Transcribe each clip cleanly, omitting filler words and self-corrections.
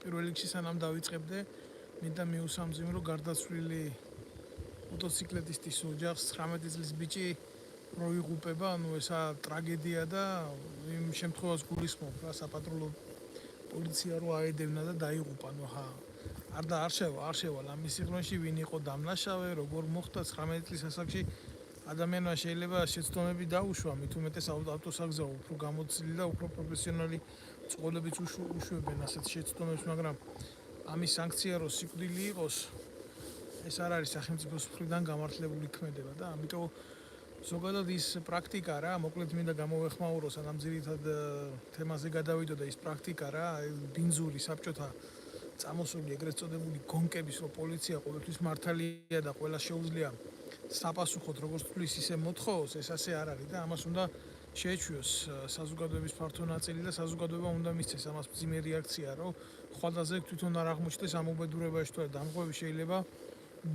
პირველ რიგში სანამ დავიწყებდე, მინდა მიუსამძიმრო გარდაცვლილი მოტოციკლეტისტის ოჯახს 19 წლის ბიჭი პროიღუპება, ესა ტრაგედია და იმ შემთხვევას გულისხმობ, რა საპატრულო პოლიცია რო აედევნა და დაიღუპა, არ შევალ ამის სიღრმეში ვინ იყო დამნაშავე, როგორ მოხდა 19 წლის ასაკში ადამიანმა შეიძლება შეცდომები დაუშვა, მით უმეტეს ავტოსაგზაო უფრო გამოცილი და უფრო პროფესიონალი წყოლებიც უშვებენ ასეთ შეცდომებს, მაგრამ ამის სანქცია რო სიკვდილი იყოს, ეს არ არის სახელმწიფოს მხრიდან გამართლებული ქმედება და ამიტომ ზოგადად ის პრაქტიკა რა, მოკლედ მინდა გამოვეხმაურო, სანამ ძირითად თემაზე გადავიდო და ის პრაქტიკა რა, ბინძური საბჭოთა წამოსული ეგრეთ წოდებული გონკების, რომ პოლიცია ყოველთვის მართალია და ყველა შეუძლია საპასუხოდ როგორც თulis ისე მოთხოვოს, ეს ასე არ არის და ამას უნდა შეეჩვიოს საზოგადოების ფართო ნაწილი და საზოგადოება უნდა მისცეს ამას მძიმე რეაქცია, რომ ხვალდაზე თვითონ არ აღმოჩნდეს ამ უბედურებაში, თუ დამხვევი შეიძლება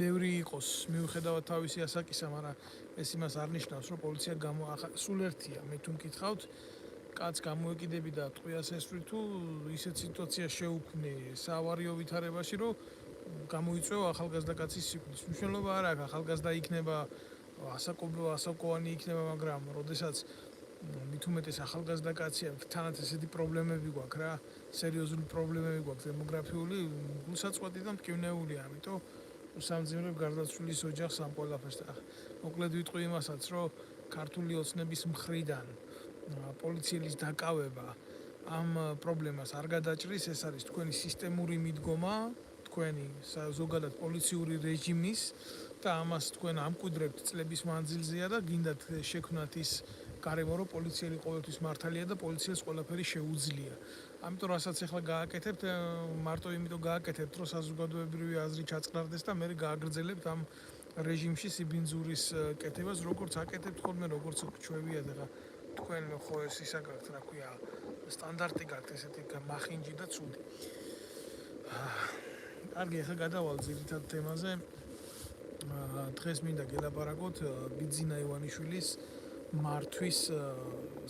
ბევრი იყოს მიუხედავად თავისი ასაკისა, მაგრამ ეს იმას არ ნიშნავს, რომ პოლიცია სულ ერთია. მე თუ მკითხავთ, კაც გამოეკიდები და ტყვიას ესვრი თუ ისეთ სიტუაციას შეუქმნი საავარიო ვითარებაში, რომ გამოიწვევა ახალგაზრდა კაცის სიკვდილის. მნიშვნელობა არ აქვს, ახალგაზრდა იქნება, ასაკოვანი იქნება, მაგრამ როდესაც მით უმეტეს ახალგაზრდა კაცია, თანაც ესეთი პრობლემები გვაქვს რა, სერიოზული პრობლემები გვაქვს დემოგრაფიული, გულსაწყვეტი და მტკივნეულია, ამიტომ უსამძიმრებ გარდაცვლილის ოჯახს ამ ყველაფერს და მოკლედ ვიტყვი იმასაც, რომ ქართული ოცნების მხრიდან პოლიციელის დაკავება ამ პრობლემას არ გადაჭრის, ეს არის თქვენი სისტემური მიდგომა, თქვენი ზოგადად პოლიციური რეჟიმის და ამას თქვენ ამკვიდრებთ წლების მანძილზეა და გინდათ შექმნათ ის გარემო, რომ პოლიციელი ყოველთვის მართალია და პოლიციელს ყველაფერი შეუძლია. ამიტომ რასაც ახლა გააკეთებთ, მარტო იმიტომ გააკეთებთ, რომ საზოგადოებრივი აზრი ჩაწყნარდეს და მე გააგრძელებთ ამ რეჟიმში სიბინძურის კეთებას, როგორც აკეთებთ ხოლმე, როგორც ჩვევია და თქვენ ხო ეს ისა გაქვთ, რა ქვია, სტანდარტი გაქვთ ესეთი მახინჯი და ცუდი. კარგი, ახლა გადავალ ძირითად თემაზე. დღეს მინდა გელაპარაკოთ ბიძინა ივანიშვილის მართვის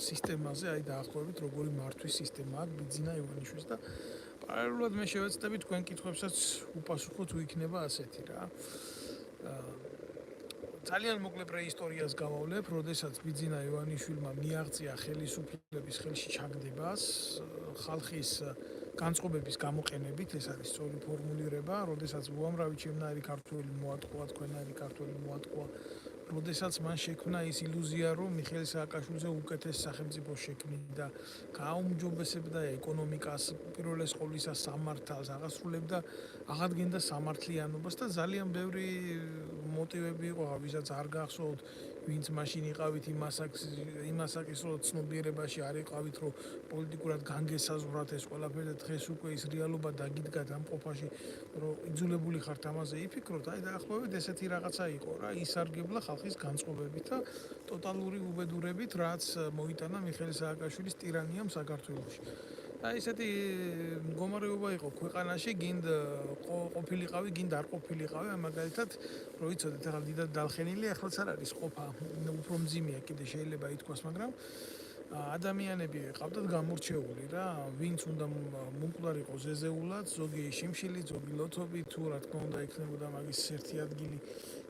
სისტემაზე, აი დაახლოებით როგორი მართვის სისტემა აქვს ბიძინა ივანიშვილს და პარალელურად მე შევეცდები თქვენ კითხვებსაც უპასუხო თუ იქნება ასეთი რა. ძალიან მოკლე პრეისტორიას გავავლებ, როდესაც ბიძინა ივანიშვილმა მიაღწია ხელისუფლების ხელში ჩაგდებას ხალხის განწყობების გამოყენებით, ეს არის სწორი ფორმულირება, როდესაც უამრავი ჩემნაირი ქართველი მოატყუა, თქვენნაირი ქართველი მოატყუა, როდესაც მან შექმნა ის ილუზია, რომ მიხეილ სააკაშვილიძე უკეთეს სახელმწიფოს შექმნიდა, გააუმჯობესებდა ეკონომიკას, პირველეს ყოვლისა სამართალს, აღასრულებდა, აღადგენდა სამართლიანობას და ძალიან ბევრი მოტივები იყო, ვისაც არ გახსოვთ, ვინც მაშინ იყავით იმ ასაკის, რომ ცნობიერებაში არ იყავით, რომ პოლიტიკურად განგესაზღვრათ ეს ყველაფერი და დღეს უკვე ის რეალობა დაგიდგათ ამ ყოფაში, რომ იძულებული ხართ ამაზე იფიქროთ, აი დაახლოებით ესეთი რაღაცა იყო რა, ისარგებლა ხალხის განწყობებით და ტოტალური უბედურებით, რაც მოიტანა მიხეილ სააკაშვილის ტირანიამ საქართველოში. და ესეთი მდგომარეობა იყო ქვეყანაში, გინდ ყოფილიყავი, გინდ არ ყოფილიყავი, მაგალითად, რო იცოდეთ, ახლა დიდად დალხენილია, ახლაც არ არის ყოფა, უფრო მძიმეა კიდე შეიძლება ითქვას, მაგრამ ადამიანები ყავდათ გამორჩეული რა, ვინც უნდა მომკვდარიყო ზეზეულად, ზოგი შიმშილით, ზოგი ლოთობით, თუ რა თქმა უნდა იქნებოდა მაგის ერთი ადგილი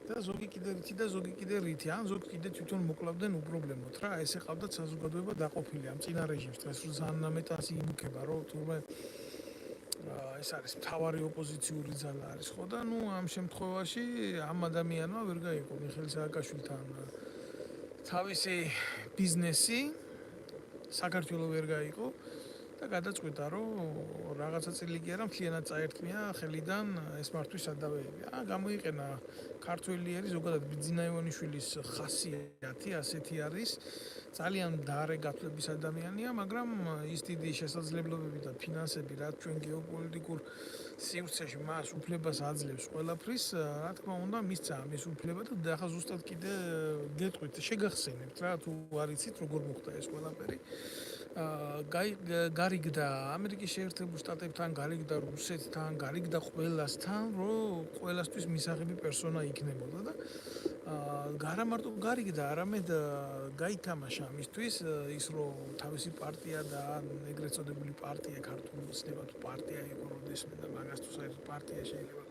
და ზოგი კიდე რითი და ზოგი კიდე რითი, ან ზოგი კიდე თვითონ მოკლავდნენ უპრობლემოდ რა, ესე ყავდათ საზოგადოება დაყოფილი ამ წინა რეჟიმს, დღეს რო ზანამეტას იმუქება, რომ თურმე ეს არის მთავარი ოპოზიციური ძალა არის ხო და ამ შემთხვევაში ამ ადამიანმა ვერ გაიყო მიხეილ სააკაშვილთან თავისი ბიზნესი საქართველოს ვერ გაიყო და გადაწყვიტა, რომ რაღაცა წილი კი არა, მთლიანად წაერთმია ხელიდან ეს მართვის სადავეები. გამოიყენა ქართველიერი ზოგადად ბიძინა ივანიშვილის ხასიათი, ასეთი არის. ძალიან დაარე გათვლების ადამიანია, მაგრამ ის დიდი შესაძლებლობები და ფინანსები, რაც ჩვენ გეოპოლიტიკურ სივრცეში მას უფლებას აძლევს ყველაფრის, რა თქმა უნდა, მისცა ამის უფლება და ახლა ზუსტად კიდე გეტყვით, შეგახსენებთ რა, თუ არ იცით როგორ მოხდა ეს ყველაფერი. გარიგდა ამერიკის შეერთებულ შტატებთან, გარიგდა რუსეთთან, გარიგდა ყველასთან, რომ ყველასთვის მისაღები პერსონა იქნებოდა და არა მარტო გარიგდა, არამედ გაითამაშა ამისთვის ის რომ თავისი პარტია და ეგრეთ წოდებული პარტია ქართული ოცნება თუ პარტია იყო როდესმე და მაგას თუ საერთოდ პარტია შეიძლება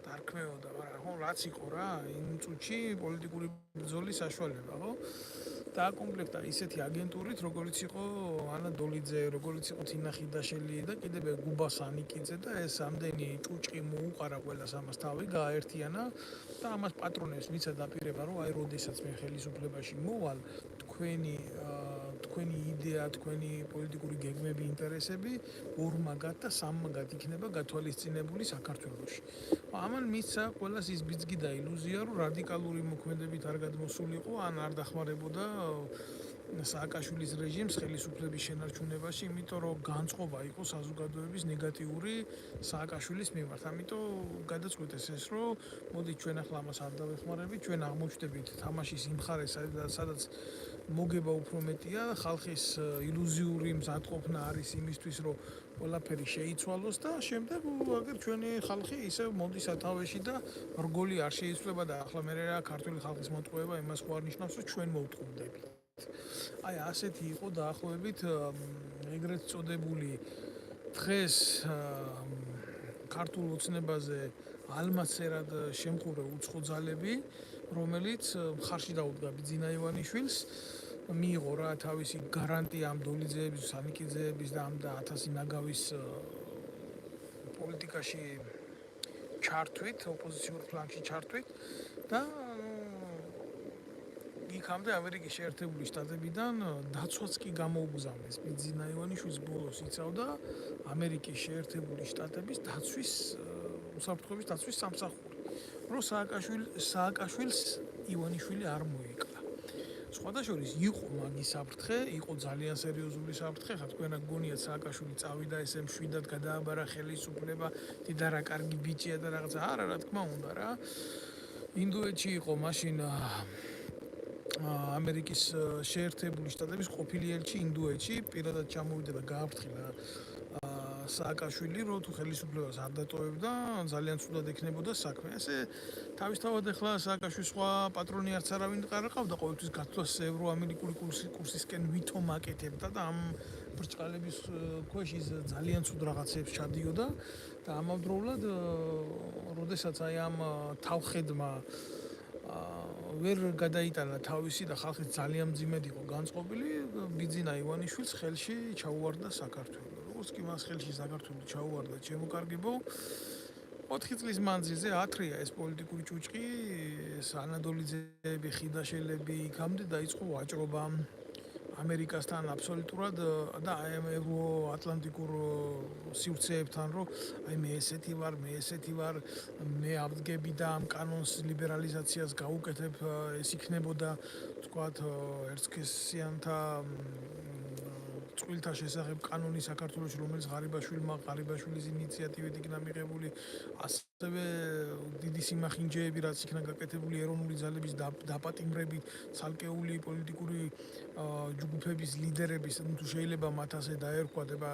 დარქმეოდა, მაგრამ ხო რაც იყო რა, იმ წუთში პოლიტიკური ბრძოლის საშუალება, ხო? დააკომპლექტა ისეთი აგენტურით, როგორც იყო ანა დოლიძე, როგორც იყო თინა ხიდაშელი და კიდევ გუბა სანიკიძე და ეს ამდენი ჭუჭყი მოუყარა ყველას ამას თავი, გააერთიანა და ამას პატრონებს მიცა დაპირება, რომ აი როდესაც მე ხელისუფლებაში მოვალ, თქვენი იდეა, თქვენი პოლიტიკური გეგმები, ინტერესები ორმაგად და სამმაგად იქნება გათვალისწინებული საქართველოში. ამან მისცა ყველას ის ბიძგი და ილუზია, რომ რადიკალური მოქმედებით არ გადმოსულიყო, ან არ დახმარებოდა სააკაშვილის რეჟიმს ხელისუფლების შენარჩუნებაში, იმიტომ რომ განწყობა იყო საზოგადოების ნეგატიური სააკაშვილის მიმართ. ამიტომ გადაწყვეტეს ეს, რომ მოდი ჩვენ ახლა ამას არ დავეხმარებით, ჩვენ აღმოჩნდებით თამაშის იმ მხარეს, სადაც მოგება უფრო მეტია, ხალხის ილუზიური მზადყოფნა არის იმისთვის, რომ ყველაფერი შეიცვალოს და შემდეგ აგერ ჩვენი ხალხი ისევ მოდის სათავეში და რგოლი არ შეიცვლება და ახლა მე რა ქართული ხალხის მოტყუება იმას ხო არ ნიშნავს, რომ ჩვენ მოვტყუნდებით. აი ასეთი იყო დაახლოებით ეგრეთ წოდებული დღეს ქართულ ოცნებაზე ალმასერად შემხურე უცხო ძალები, რომელიც მხარში დაუდგა ბიძინა ივანიშვილს, მიიღო რა თავისი გარანტია ამ დოლიძეების, სანიკიძეების და ამ და 1000 ნაგავის პოლიტიკაში ჩართვით, ოპოზიციურ ფლანგში ჩართვით და იქამდე ამერიკის შეერთებული შტატებიდან დაცვაც კი გამოუგზავნეს. ბიძინა ივანიშვილს ბოლოს იცავდა ამერიკის შეერთებული შტატების დაცვის უსაფრთხოების დაცვის სამსახური, რომ სააკაშვილს ივანიშვილი არ მოეკლა. სხვადასხვა იყო მაგის საფრთხე, იყო ძალიან სერიოზული საფრთხე, ხა თქვენ გგონიათ სააკაშვილი წავიდა ესე მშვიდად გადააბარა ხელისუფლება, დიდი რა კარგი ბიჭია და რაღაცა, არა რა თქმა უნდა რა. ინდოეთში იყო მაშინ ამერიკის შეერთებული შტატების ყოფილი ელჩი ინდოეთში, პირადად ჩამოვიდა და გააფრთხილა სააკაშვილი, რომ თუ ხელისუფლებას არ დატოვებდა, ძალიან ცუდად ექნებოდა საქმე. ესე თავისთავად ახლა სააკაშვილის სხვა პატრონი არც არავინ არ ყავდა, ყოველთვის გათვლას ევროამერიკული კურსისკენ ვითომ აკეთებდა და ამ ბრჭყალების ქვეშ ის ძალიან ცუდ რაღაცებს ჩადიოდა და ამავდროულად, როდესაც აი ამ თავხედმა ვერ გადაიტანა თავისი და ხალხი ძალიან მძიმედ იყო განწყობილი, ბიძინა ივანიშვილს ხელში ჩაუვარდა საქართველო. როგორც კი მას ხელში საქართველო ჩაუვარდა, ჩემო კარგებო, 4 წლის მანძილზე ათრია ეს პოლიტიკური ჭუჭყი, ანა დოლიძეები, ხიდაშელები, იქამდე დაიწყო ვაჭრობა ამერიკასთან აბსოლუტურად და აი ამ ევროატლანტიკურ სივრცეებთან, რომ აი მე ესეთი ვარ, მე ავდგები და ამ კანონს ლიბერალიზაციას გავუკეთებ, ეს იქნებოდა თქვათ ერთსქესიანთა წყვილთა შესახებ კანონი საქართველოში, რომელიც ღარიბაშვილის ინიციატივით იქნა მიღებული, ასევე დიდი სიმახინჯეები, რაც იქნა გაკეთებული ეროვნული ძალების დაპატიმრებით, ცალკეული პოლიტიკური ჯგუფების ლიდერების, თუ შეიძლება მათ ასე დაერქვათ და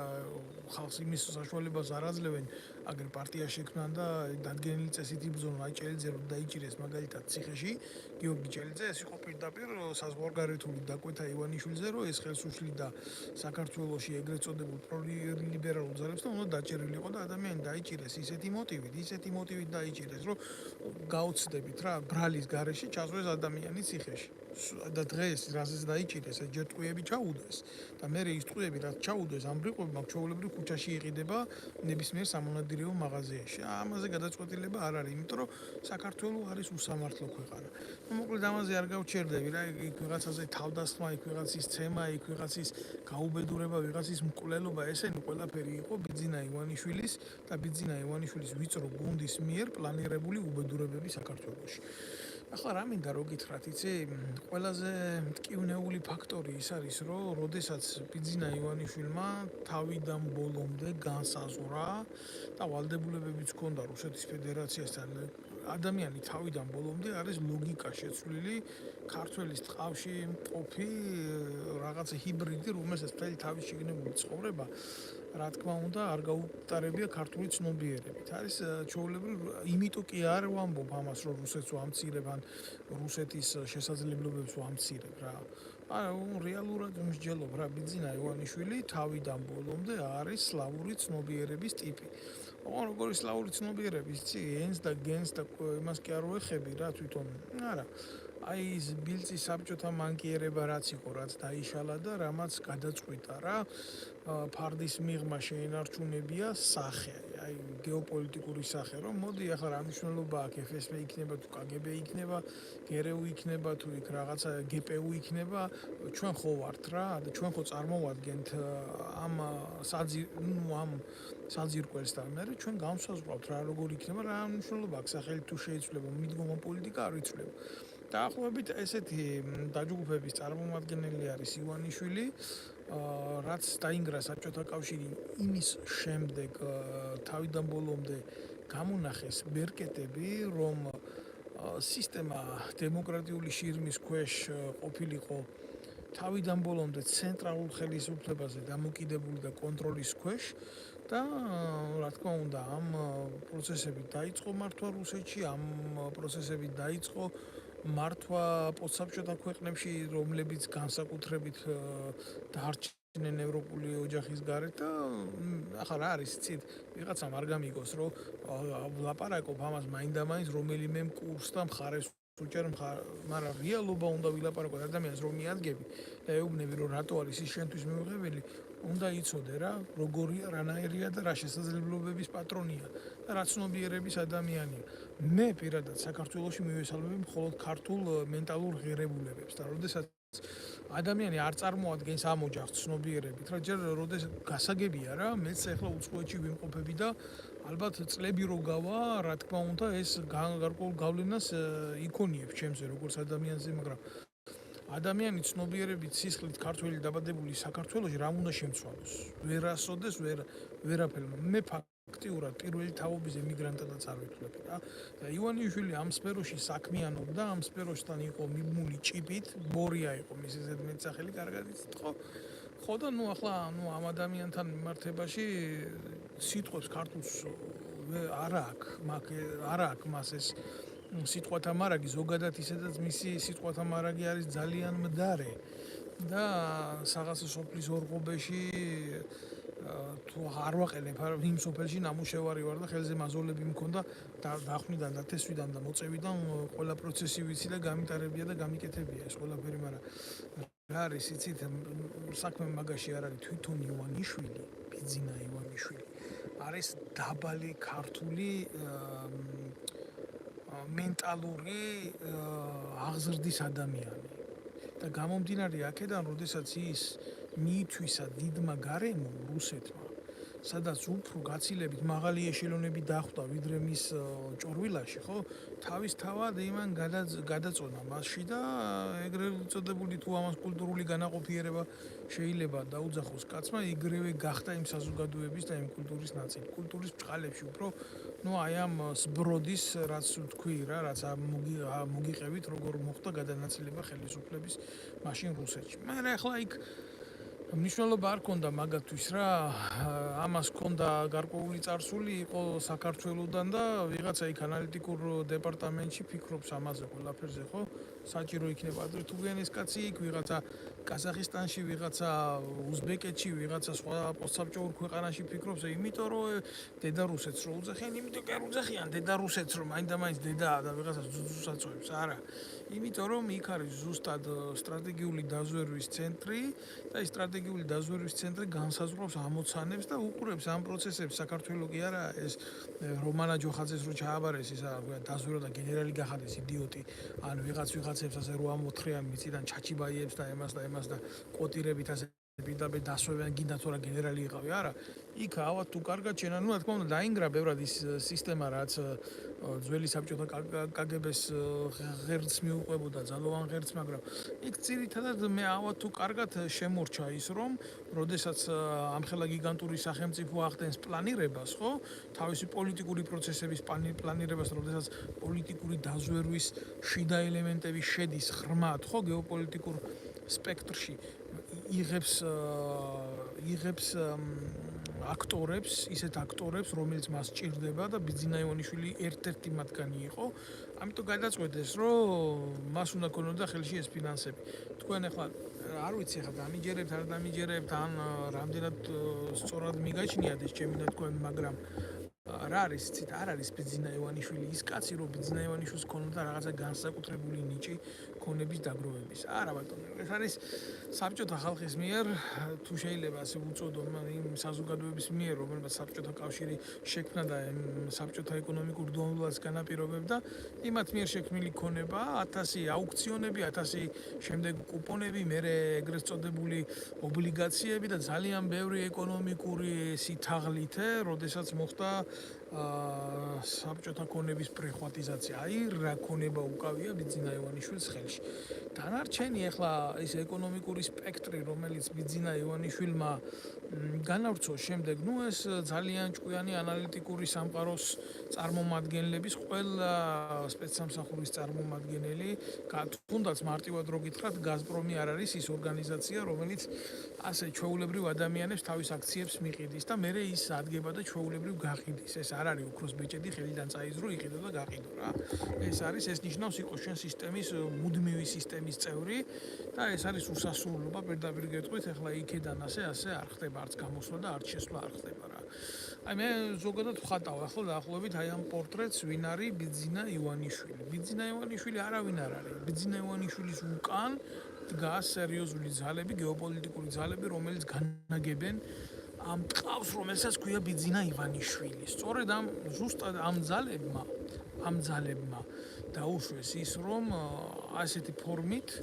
ხალხს იმის საშუალებას არ აძლევენ, აგერ პარტია შექმნან და დადგენილი წესით იბრძოლონ, აი ჭელიძე რომ დაიჭირეს მაგალითად ციხეში, გიორგი ჭელიძე, ეს იყო პირდაპირ საზღვარგარეთული დაკვეთა ივანიშვილზე, რომ ეს ხელს უშლიდა საქართველოში ეგრეთ წოდებულ პროლიბერალურ ძალებს და უნდა დაჭერილიყო და ადამიანი დაიჭირეს ისეთი მოტივით დაიჭირეს, რომ გაოცდებით რა, ბრალის გარეშე ჩასვეს ადამიანი ციხეში. და დღეს რაზეც დაიჭირეს, ეს ჯერ ტყუები ჩაუდეს და მე ის ტყუები რაც ჩაუდეს, ამ ბრიყვებმა ჩვეულებრივ ქუჩაში იყიდება ნებისმიერ სამონადირეო მაღაზიაში. ამაზე გადაწყვეტილება არ არის, იმიტომ რომ საქართველოს არის უსამართლო ქვეყანა. მოკლედ ამაზე არ გავჩერდები რა, იქ ვიღაცაზე თავდასხმა, იქ ვიღაცის ცემა, იქ ვიღაცის გაუბედურება, ვიღაცის მკვლელობა, ესენი ყველაფერი იყო ბიძინა ივანიშვილის და ბიძინა ივანიშვილის ვიწრო გუნდის მიერ პლანირებული უბედურებები საქართველოში. ახლა რა მინდა რო გითხრათ, იცი, ყველაზე მტკივნეული ფაქტორი ის არის, რომ როდესაც ბიძინა ივანიშვილმა თავიდან ბოლომდე განსაზღვრა და ვალდებულებებიც ჰქონდა რუსეთის ფედერაციასთან ადამიანი თავიდან ბოლომდე არის ლოგიკა შეცვლილი, ქართველის ტყავში მყოფი რაღაცა ჰიბრიდი, რომელსაც მთელი თავის შიგნებული ცხოვრება, რა თქმა უნდა, არ გაუტარებია ქართული ცნობიერებით. არის ჩვეულებრივ, იმიტომ კი არ ვამბობ ამას, რომ რუსეთს ვამცირებ ან რუსეთის შესაძლებლობებს ვამცირებ რა. არა, რეალურად მსჯელობ რა, ბიძინა ივანიშვილი თავიდან ბოლომდე არის სლავური ცნობიერების ტიპი. როგორი სლავური ცნობიერების, იცი, ენს და გენს და იმას კი არ ვეხები რა თვითონ. არა. აი ის ბილწის საბჭოთა მანკიერება რაც იყო, რაც დაიშალა და რამაც გადაწყვიტა რა, ფარდის მიღმა შეენარჩუნებია სახე, აი გეოპოლიტიკური სახე, რომ მოდი ახლა რა მნიშვნელობა აქვს FSB იქნება თუ KGB იქნება, GRU იქნება თუ იქ რაღაცა GPU იქნება, ჩვენ ხო ვართ რა და ჩვენ ხო წარმოვადგენთ ამ საძირკველს და მე ჩვენ განსაზღვრავთ რა როგორ იქნება, რა მნიშვნელობა აქვს სახელი თუ შეიცვლება მიდგომა პოლიტიკა არ იცვლება. დაახლოებით ესეთი დაჯგუფების წარმომადგენელი არის ივანიშვილი, რაც დაინგრა საბჭოთა კავშირი იმის შემდეგ თავიდან ბოლომდე გამონახეს ბერკეტები, რომ სისტემა დემოკრატიული შირიმის ქვეშ ყოფილიყო თავიდან ბოლომდე ცენტრალურ ხელისუფლებაზე დამოკიდებული და კონტროლის ქვეშ და რა თქმა უნდა ამ პროცესები დაიწყო მართვა რუსეთში, ამ პროცესები დაიწყო მართვა პოსტსაბჭოთა ქვეყნებში, რომლებიც განსაკუთრებით დარჩნენ ევროპული ოჯახის გარეთ და ახლა რა არის იცით, ვიღაცამ არ გამიგოს, რომ ვლაპარაკობ ამას მაინდა-მაინც რომელიმე კურსს და მხარეს უჭერ, მაგრამ რეალობა უნდა ვილაპარაკოთ ადამიანს რომ მიადგები და ეუბნები რომ რატო არის ის შენთვის მიუღებელი, უნდა იცოდე რა, როგორია, რანაირია და რა შესაძლებლობების პატრონია და რა ცნობიერების ადამიანია. მე პირადად საქართველოში მივესალმები მხოლოდ ქართულ მენტალურ ღირებულებებს და როდესაც ადამიანი არ წარმოადგენს ამ ოჯახს ცნობიერებით, რა ჯერ როდეს გასაგებია რა, მეც ახლა უცხოეთში ვიმყოფები და ალბათ წლები რო გავა, რა თქმა უნდა, ეს გარკვეულ გავლენას იქონიებს ჩემზე როგორც ადამიანზე, მაგრამ ადამიანი ცნობიერებით სისხლით ქართველი დაბადებული საქართველოში რამ უნდა შემცვალოს? ვერასოდეს ვერაფერ. მე ფაქტიურად პირველი თაობის ემიგრანტადაც არ ვეთვლები რა. და ივანიშვილი ამ სფეროში საქმიანობდა, ამ სფეროსთან იყო მიბმული ჭიპით, ბორია იყო მისი ზედმეტსახელი, კარგად იცით ხო? ხო და ახლა ამ ადამიანთან მიმართებაში სიტყვებს ქართულს არ აქვს მას ეს სიტყვათა მარაგი, ზოგადად ისედაც მისი სიტყვათა მარაგი არის ძალიან მდარე და რაღაცა სოფლის ორღობეში თუ არ ვაყენებ იმ სოფელში ნამუშევარი ვარ და ხელზე მაზოლები მქონდა და დახვნიდან და თესვიდან და მოწევიდან ყველა პროცესი ვიცი და გამიტარებია და გამიკეთებია ეს ყველაფერი, მაგრამ რა არის იცით, საქმე მაგაში არ არის თვითონ ივანიშვილი, ბიძინა ივანიშვილი არის დაბალი ქართული მენტალური აღზრდის ადამიანი და გამომდინარე აქედან, როდესაც ის მიითვისა დიდმა გარემომ რუსეთმა, სადაც უფრო გაცილებით მაღალი ეშელონები დახვდა ვიდრე მის ჭორვილაში, ხო? თავის თავად იმან გადაწონა მასში და ეგრეთ წოდებული თუ ამას კულტურული განაყოფიერება შეიძლება დაუძახოს კაცმა, იგრევე გახდა იმ საზოგადოების და იმ კულტურის ნაწილი. კულტურის ბრწყალებში უფრო აი ამ სბროდის, რაც თქვი რა, რაც მოგიყევით, როგორ მოხდა გადანაწილება ხელისუფლების მაშინ რუსეთში. მაგრამ ახლა იქ მნიშვნელობა არ ქონდა მაგათთვის რა, ამას ქონდა გარკვეული წარსული, იყო საქართველოსდან და ვიღაცა იქ ანალიტიკურ დეპარტამენტში ფიქრობს ამაზე ყველაფერზე, ხო? საჭირო იქნება ადრე თუ გენეს კაცი იქ, ვიღაცა კაზახისტანში, ვიღაცა უზბეკეთში, ვიღაცა სხვა პოსტსაბჭოურ ქვეყანაში ფიქრობს, იმიტომ რომ დედა რუსეთს რო უძახიან, იმიტომ კი არ უძახიან დედა რუსეთს, რომ მაინდა-მაინც დედაა და ვიღაცა ძუძუს აწვევს, არა. იმიტომ რომ იქ არის ზუსტად სტრატეგიული დაზვერვის ცენტრი და ეს სტრატეგიული დაზვერვის ცენტრი განსაზღვრავს ამოცანებს და უყურებს ამ პროცესებს. საქართველოს კი არა, ეს რომანა ჯოხაძეს რო ჩააბარეს ისა დაზვერვა და გენერალი გახადეს იდიოტი, ან ვიღაცებს ასე რო ამოთხრიან მიწიდან ჩაჩიბაიებს და ემას და კოტირებით ასე პირდაპირ დასვევენ, გინდა თუ რა გენერალი იყავი, არა. იქ ავად თუ კარგად შენა, რა თქმა უნდა, დაინგრა ბევრად ის სისტემა, რაც ძველი საბჭოთა კგბ-ს ღერდს მიუყვებოდა, ძალოვან ღერდს, მაგრამ იქ ძირითადად მე ავად თუ კარგად შემორჩა ის, რომ როდესაც ამხელა გიგანტური სახელმწიფო ახდენს პლანირებას, ხო? თავისი პოლიტიკური პროცესების პლანირებას, როდესაც პოლიტიკური დაზვერვის შიდა ელემენტები შედის ღრმად, ხო, გეოპოლიტიკურ სპექტრში იღებს აქტორებს, ისეთ აქტორებს, რომელიც მას ჭირდება და ბიძინა ივანიშვილი ერთ-ერთი მათგანი იყო. ამიტომ გადაწყვეტეს, რომ მას უნდა ქონოდა ხელში ეს ფინანსები. თქვენ ახლა არ ვიცი, ახლა დამიჯერებთ, არ დამიჯერებთ, ან რამდენად სწორად მიგაჩნიათ ეს ჩემი თქვენ, მაგრამ რა არის, იცით, არ არის ბიძინა ივანიშვილი ის კაცი, რომ ბიძინა ივანიშვილს ქონოდა რაღაცა განსაკუთრებული ნიჭი ქონების დაგროვების. არა ბატონო, ეს არის საბჭოთა ხალხის მიერ, თუ შეიძლება ასე უწოდო, იმ საზოგადოების მიერ, რომელსაც საბჭოთა კავშირი შექმნა და საბჭოთა ეკონომიკურ დონლობას განაპირობებდა, იმათ მიერ შექმნილი ქონება, 1000 აუქციონები, 1000 შემდეგ კუპონები, მერე ეგრეთ წოდებული ობლიგაციები და ძალიან ბევრი ეკონომიკური სითაღლითე, როდესაც მოხდა საბჭოთა ქონების პრიხვატიზაცია. აი რა ქონება უკავია ბიძინა ივანიშვილის ხელში. დანარჩენი ახლა ის ეკონომიკური სპექტრი, რომელიც ბიძინა ივანიშვილმა განავრცო შემდეგ, ეს ძალიან ჭკვიანი ანალიტიკური სამყაროს წარმომადგენლების ყველა სპეცსამსახურის წარმომადგენელი, თუნდაც მარტივად რო გითხრათ, გაზპრომი არ არის ის ორგანიზაცია, რომელიც ასე ჩვეულებრივ ადამიანებს თავის აქციებს მიყიდის და მერე ის ადგება და ჩვეულებრივ გაყიდის. ეს არ არის უქროს ბეჭედი, ხელიდან წაიზრო, იყიდო და გაყიდო რა. ეს ნიშნავს იყო შენ სისტემის მუდმივი სისტემის წევრი და ეს არის უსასრულობა, პირდაპირ გეტყვით, ახლა იქიდან ასე არ ხდება არც გამოსვლა და არც შესვლა არ ხდება რა. აი მე ზოგადად ვხატავ ახლა დაახლოებით აი ამ პორტრეტს, ვინ არის ბიძინა ივანიშვილი. ბიძინა ივანიშვილი არავინ არ არის. ბიძინა ივანიშვილის უკან დგას სერიოზული ძალები, გეოპოლიტიკური ძალები, რომელიც განაგებენ ამ ტყავს, რომელსაც ქვია ბიძინა ივანიშვილი. სწორედ ზუსტად ამ ძალებმა დაუშვეს ის, რომ ასეთი ფორმით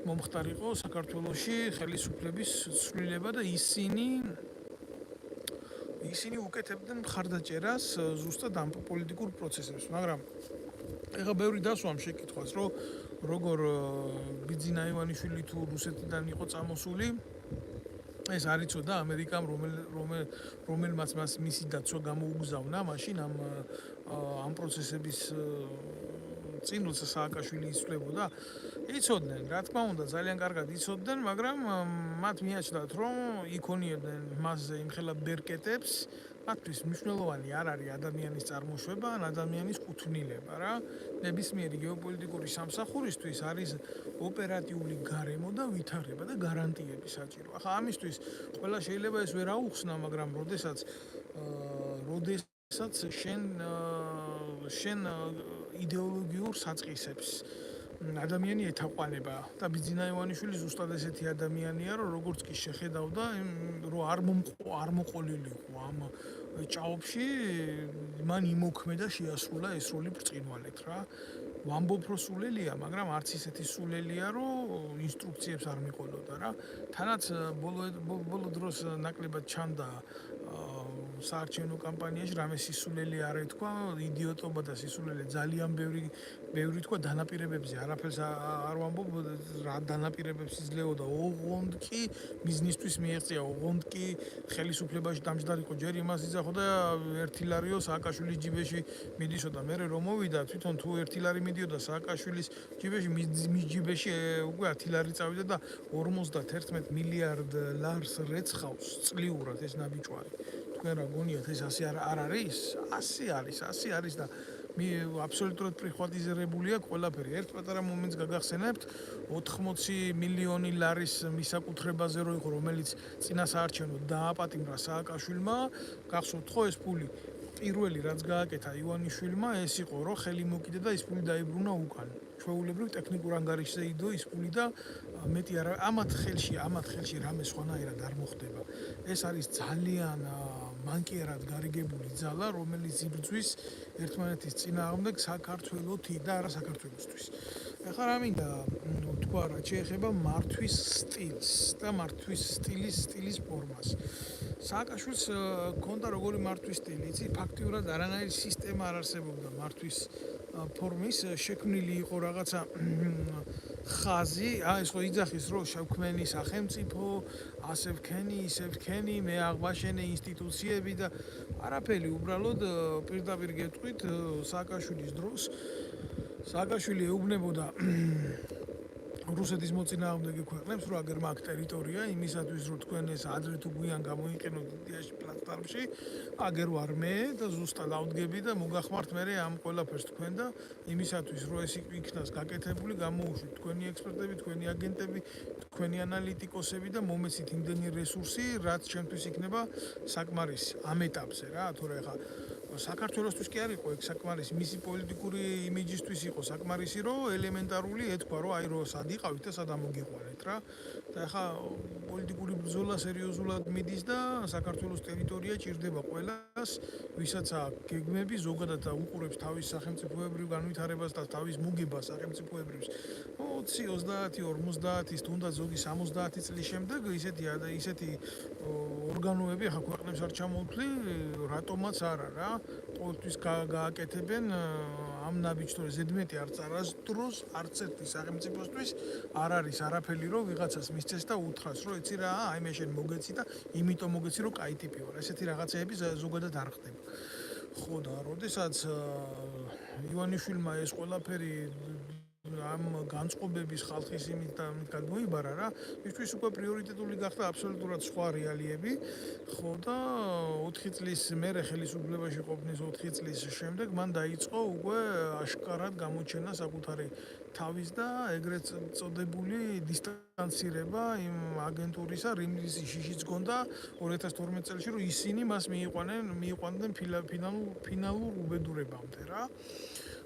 მომხდარიყო საქართველოში ხელისუფლების ცვლილება და ისინი უკეთებდნენ მხარდაჭერას ზუსტად ამ პოლიტიკურ პროცესებს, მაგრამ ეხლა ბევრი დასვამ შეკითხვას, რომ როგორ ბიძინა ივანიშვილი თუ რუსეთიდან იყო წამოსული, ეს არ იცოდა ამერიკამ, რომელმაც მისი დაცვა გამოუგზავნა მაშინ ამ პროცესების წინ, როცა სააკაშვილი იცვლებოდა, იცოდნენ, რა თქმა უნდა, ძალიან კარგად იცოდნენ, მაგრამ მათ მიაჩნდათ, რომ იქონიებდნენ მასზე იმხელა ბერკეტებს, მათთვის მნიშვნელოვანი არ არის ადამიანის წარმოშვება, ან ადამიანის კუთვნილება რა. ნებისმიერი გეოპოლიტიკური სამსახურისთვის არის ოპერატიული გარემო და ვითარება და გარანტიები საჭირო. ახლა ამისთვის ყველა შეიძლება ეს ვერ აუხსნა, მაგრამ როდესაც შენ idეოლოგიურ საწყისებს ადამიანი ეთაყვანება და ბიძინა ივანიშვილი ზუსტად ესეთი ადამიანია, რომ როგორც კი შეხედავდა, რომ არ მოყოლილიყო ამ ჭაობში, მან იმოქმედა შეასრულა ეს როლი ბრწყინვალედ რა. ვამბობ, რომ სულელია, მაგრამ არც ისეთი სულელია, რომ ინსტრუქციებს არ მიყოლოდა რა. თანაც ბოლო დროს ნაკლებად ჩანდა საარჩევნო კამპანიაში, რამე სისულელი არ ეთქვა, იდიოტობა და სისულელი ძალიან ბევრი თქვა დანაპირებებზე, არაფერს არ ვამბობ, რა დანაპირებებს იძლეოდა, ოღონდ კი ბიზნესთვის მიეღწია, ოღონდ კი ხელისუფლებაში დამჯდარიყო, ჯერ იმას იძახოდა 1 ლარიო სააკაშვილის ჯიბეში მიდისოდა, მერე რომ მოვიდა, თვითონ თუ 1 ლარი მიდიოდა სააკაშვილის ჯიბეში, მის ჯიბეში უკვე 10 ლარი წავიდა და 51 მილიარდ ლარს რეცხავს წლიურად ეს ნაბიჯვარი. თქვენ რა გონიათ, ეს ასე არ არის? 100 არის და აბსოლუტურად პრიხვატიზირებულია ყველაფერი. ერთ პატარა მომენტს გაგახსენებთ, 80 მილიონი ლარის მისაკუთრებაზე რო იყო, რომელიც წინა საარჩევნოდ დააპატიმრა სააკაშვილმა, გახსოვთ ხო ეს ფული? პირველი რაც გააკეთა ივანიშვილმა, ეს იყო, რომ ხელი მოკიდა და ის ფული დაიბრუნა უკან. ჩვეულებრივ ტექნიკურ ანგარიშზე იდო ის ფული და მეტი არა, ამათ ხელში რამე სხვანაირად არ მოხდება. ეს არის ძალიან მანკიერად გარიგებული ძალა, რომელიც იბრძვის ერთმანეთის წინააღმდეგ საქართველოსთვის და არა საქართველოსთვის. ეხლა რა მინდა თქვა რა შეეხება მართვის სტილს და მართვის სტილის ფორმას. სააკაშვილს ქონდა როგორი მართვის სტილი, იცი, ფაქტიურად არანაირი სისტემა არ არსებობდა მართვის ფორმის, შექმნილი იყო რაღაცა ხაზი, ეს ხო იძახის რომ შევქმენი სახელმწიფო, ასე ვქენი, ისე ვქენი, მე აღვაშენე ინსტიტუციები და არაფერი, უბრალოდ პირდაპირ გეტყვით სააკაშვილის დროს სააკაშვილი ეუბნებოდა რუსეთის მოწინააღმდეგე ქვეყნებს, რომ აგერ მაგ ტერიტორია იმისათვის, რომ თქვენ ეს ადრე თუ გვიან გამოიყენოთ იდეაში პლატფორმში, აგერ ვარ მე და ზუსტად ავდგები და მოგახმართ მე ამ ყველაფერს თქვენ და იმისათვის, რომ ეს იქნას გაკეთებული, გამოუშვით თქვენი ექსპერტები, თქვენი აგენტები, თქვენი ანალიტიკოსები და მომეცით იმდენი რესურსი, რაც ჩემთვის იქნება საკმარისი ამ ეტაპზე რა, თორე ხა საქართველოსთვის კი არ იყო ეგ საკმარისი, მისი პოლიტიკური იმიჯისთვის იყო საკმარისი, რომ ელემენტარული ეთქვა, რომ აი რომ სად იყავით და სად ამოგიყვანეთ რა. და ახლა პოლიტიკური ბრძოლა სერიოზულად მიდის და საქართველოს ტერიტორია ჭირდება ყველას, ვისაც აქვს გეგმები, ზოგადად უყურებს თავის სახელმწიფოებრივ განვითარებას და თავის მოგებას სახელმწიფოებრივს. 20, 30, 50, თუნდაც ზოგი 70 წლის შემდეგ ისეთი ორგანოები ახლა ქვეყნებს არ ჩამოუთვლი, რატომაც არა რა. ყოველთვის გააკეთებენ ამ ნაბიჯს, თორე ზედმეტი არ წარასდროს არც ერთი სახელმწიფოსთვის არ არის არაფერი, რომ ვიღაცას მისცეს და უთხრას, რომ იცი რა, აი მე შენ მოგეცი და იმიტომ მოგეცი, რომ კაი ტიპი ვარ. ესეთი რაღაცეები ზოგადად არ ხდება. ხო და როდესაც ივანიშვილმა ეს ყველაფერი ამ განწყობების ხალხის იმით და ამით გადმოიბარა რა, მისთვის უკვე პრიორიტეტული გახდა აბსოლუტურად სხვა რეალიები. ხო და 4 წლის მერე ხელისუფლებაში ყოფნის 4 წლის შემდეგ მან დაიწყო უკვე აშკარად გამოჩენა საკუთარი თავის და ეგრეთ წოდებული დისტანცირება იმ აგენტურისა, რის შიშიც გონდა 2012 წელს, რომ ისინი მას მიიყვანდნენ ფინალურ უბედურებამდე რა.